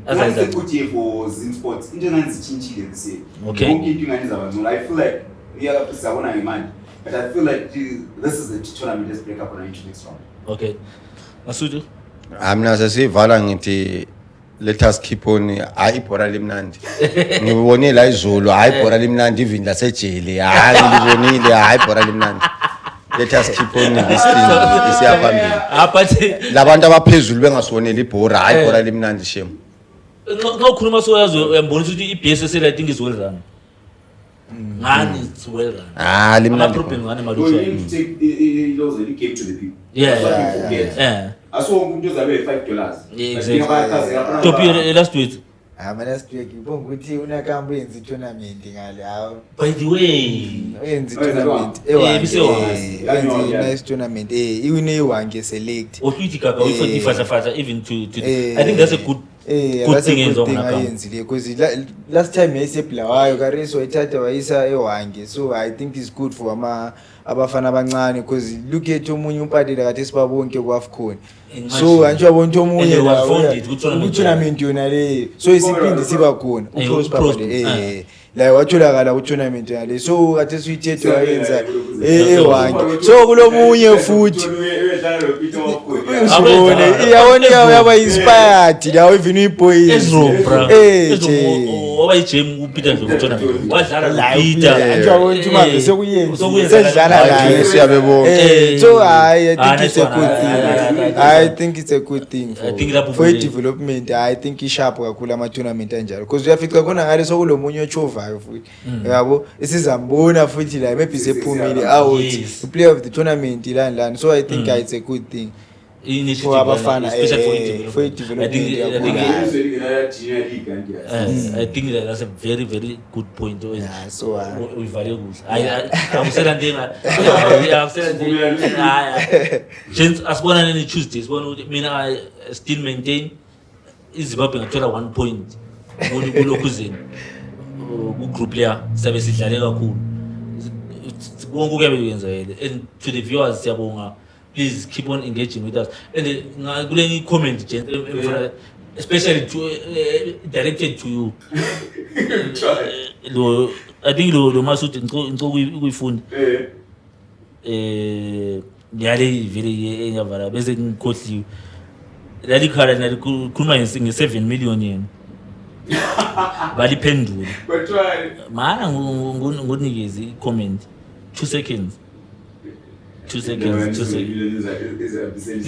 as ukuthi for Zim Sports into ngizichinchile this year okay konke into nganiza ngcono I feel like uyakaphisabona ngemali but I feel like this is the tournament let's break up on into next round okay Masudu amna sesivala ngithi let us keep on ayibhora limnandi ngibone la izolo ayibhora limnandi even lasejele hayi ngibonile ayibhora limnandi let us keep on this thing isiyaphambili but labantu abaphezulu bengasonela ibhora ayibhora limnandi shem ngokhuluma so yazo uyambonisa ukuthi iBSSL I think is well run ngani it's well run limnandi problem ngani so you need to take those that you give to the people yeah aso umuntu uzabe $5 exactly Topi last week last week ibonga ukuthi unakambo yenza tournament ngale hawo by the way yenza tournament yenza nice tournament iwine iwange select ofithi kaka uyifaza even to I think that's a good good thing enziwa ngona ayenzile because last time yayisebulawayo Kareso wayithatha wayisa eHwange, so I think it's good for abafana abancane because look at omunye umpatela kade sibabonke kwaFCON, so anjwa bonke omunye la ku-tournament yona le, so isiphindi siba khona uProsper la watholakala ku-tournament yale, so kade suyithethe wayenza eHwange, so kulomunye futhi Usibone iyawona yaba inspired la even uyiboys ezobra oba ijam kuPeter nje kutshona wadlala la Peter anjwa wonke manje sekuyenza sedlala naye siyabebonke, so I think it's a good thing. I think it's a good thing for development. I think isharp kakhulu ama tournament anjalo because uyafica khona ngale sokulomunye ochovayo futhi yabo isizambona futhi la maybe sephumile out to play of the tournament lan, so I think it's a good thing for abafana, especially for development. I think that's a very very good point. Yeah, so we value good. I'm saying since asibona nini Tuesdays mina I still maintain iZimbabwe ngathola 1 point kulokhuzeni ku group player sabe sidlale kakhulu konke kuyabe kuyenzakele, and to the viewers siyabonga, please keep on engaging with us, and kule comment especially to directed to you. I think lo masuthi ngicoko ukuyifunda yale vele engavala bese ngikhohliwe lali khala nalikhuluma nge7 million yena baliphendula mana ngonikeza i-comment 2 seconds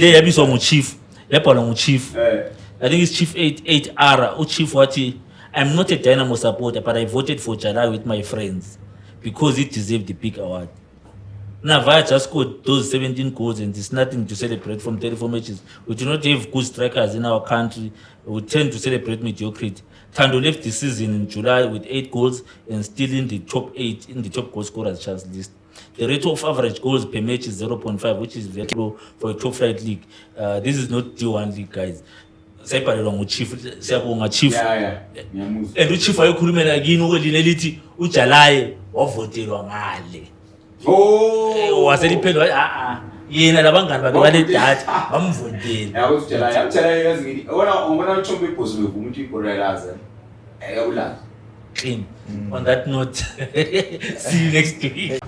le yabiswa nguchief yabhalwa nguchief I think it's Chief 8R. Chief wathi, I'm not a Dynamo supporter, but I voted for Jalai with my friends because it deserved the big award. Navaya just scored those 17 goals and there's nothing to celebrate from 34 matches. We do not have good strikers in our country. We tend to celebrate mediocrity. Thando left the season in July with 8 goals and still in the top 8 in the top goal scorers chance list. The rate of average goals per match is 0.5, which is very low for a top flight league. This is not D1 league, guys. Sayibhalelwa nguchief, siyabonga chief. And uchief ayokhulumela kini oline lithi uJalayi wavotelwa ngale. Waseliphendwa yena labangani bakhe bale data bamvotela. Yabo uJalayi yazi ngithi ona uthombe iphoswe umuntu iborelaza. Ayabulaza. Clean. On that note, see you next week.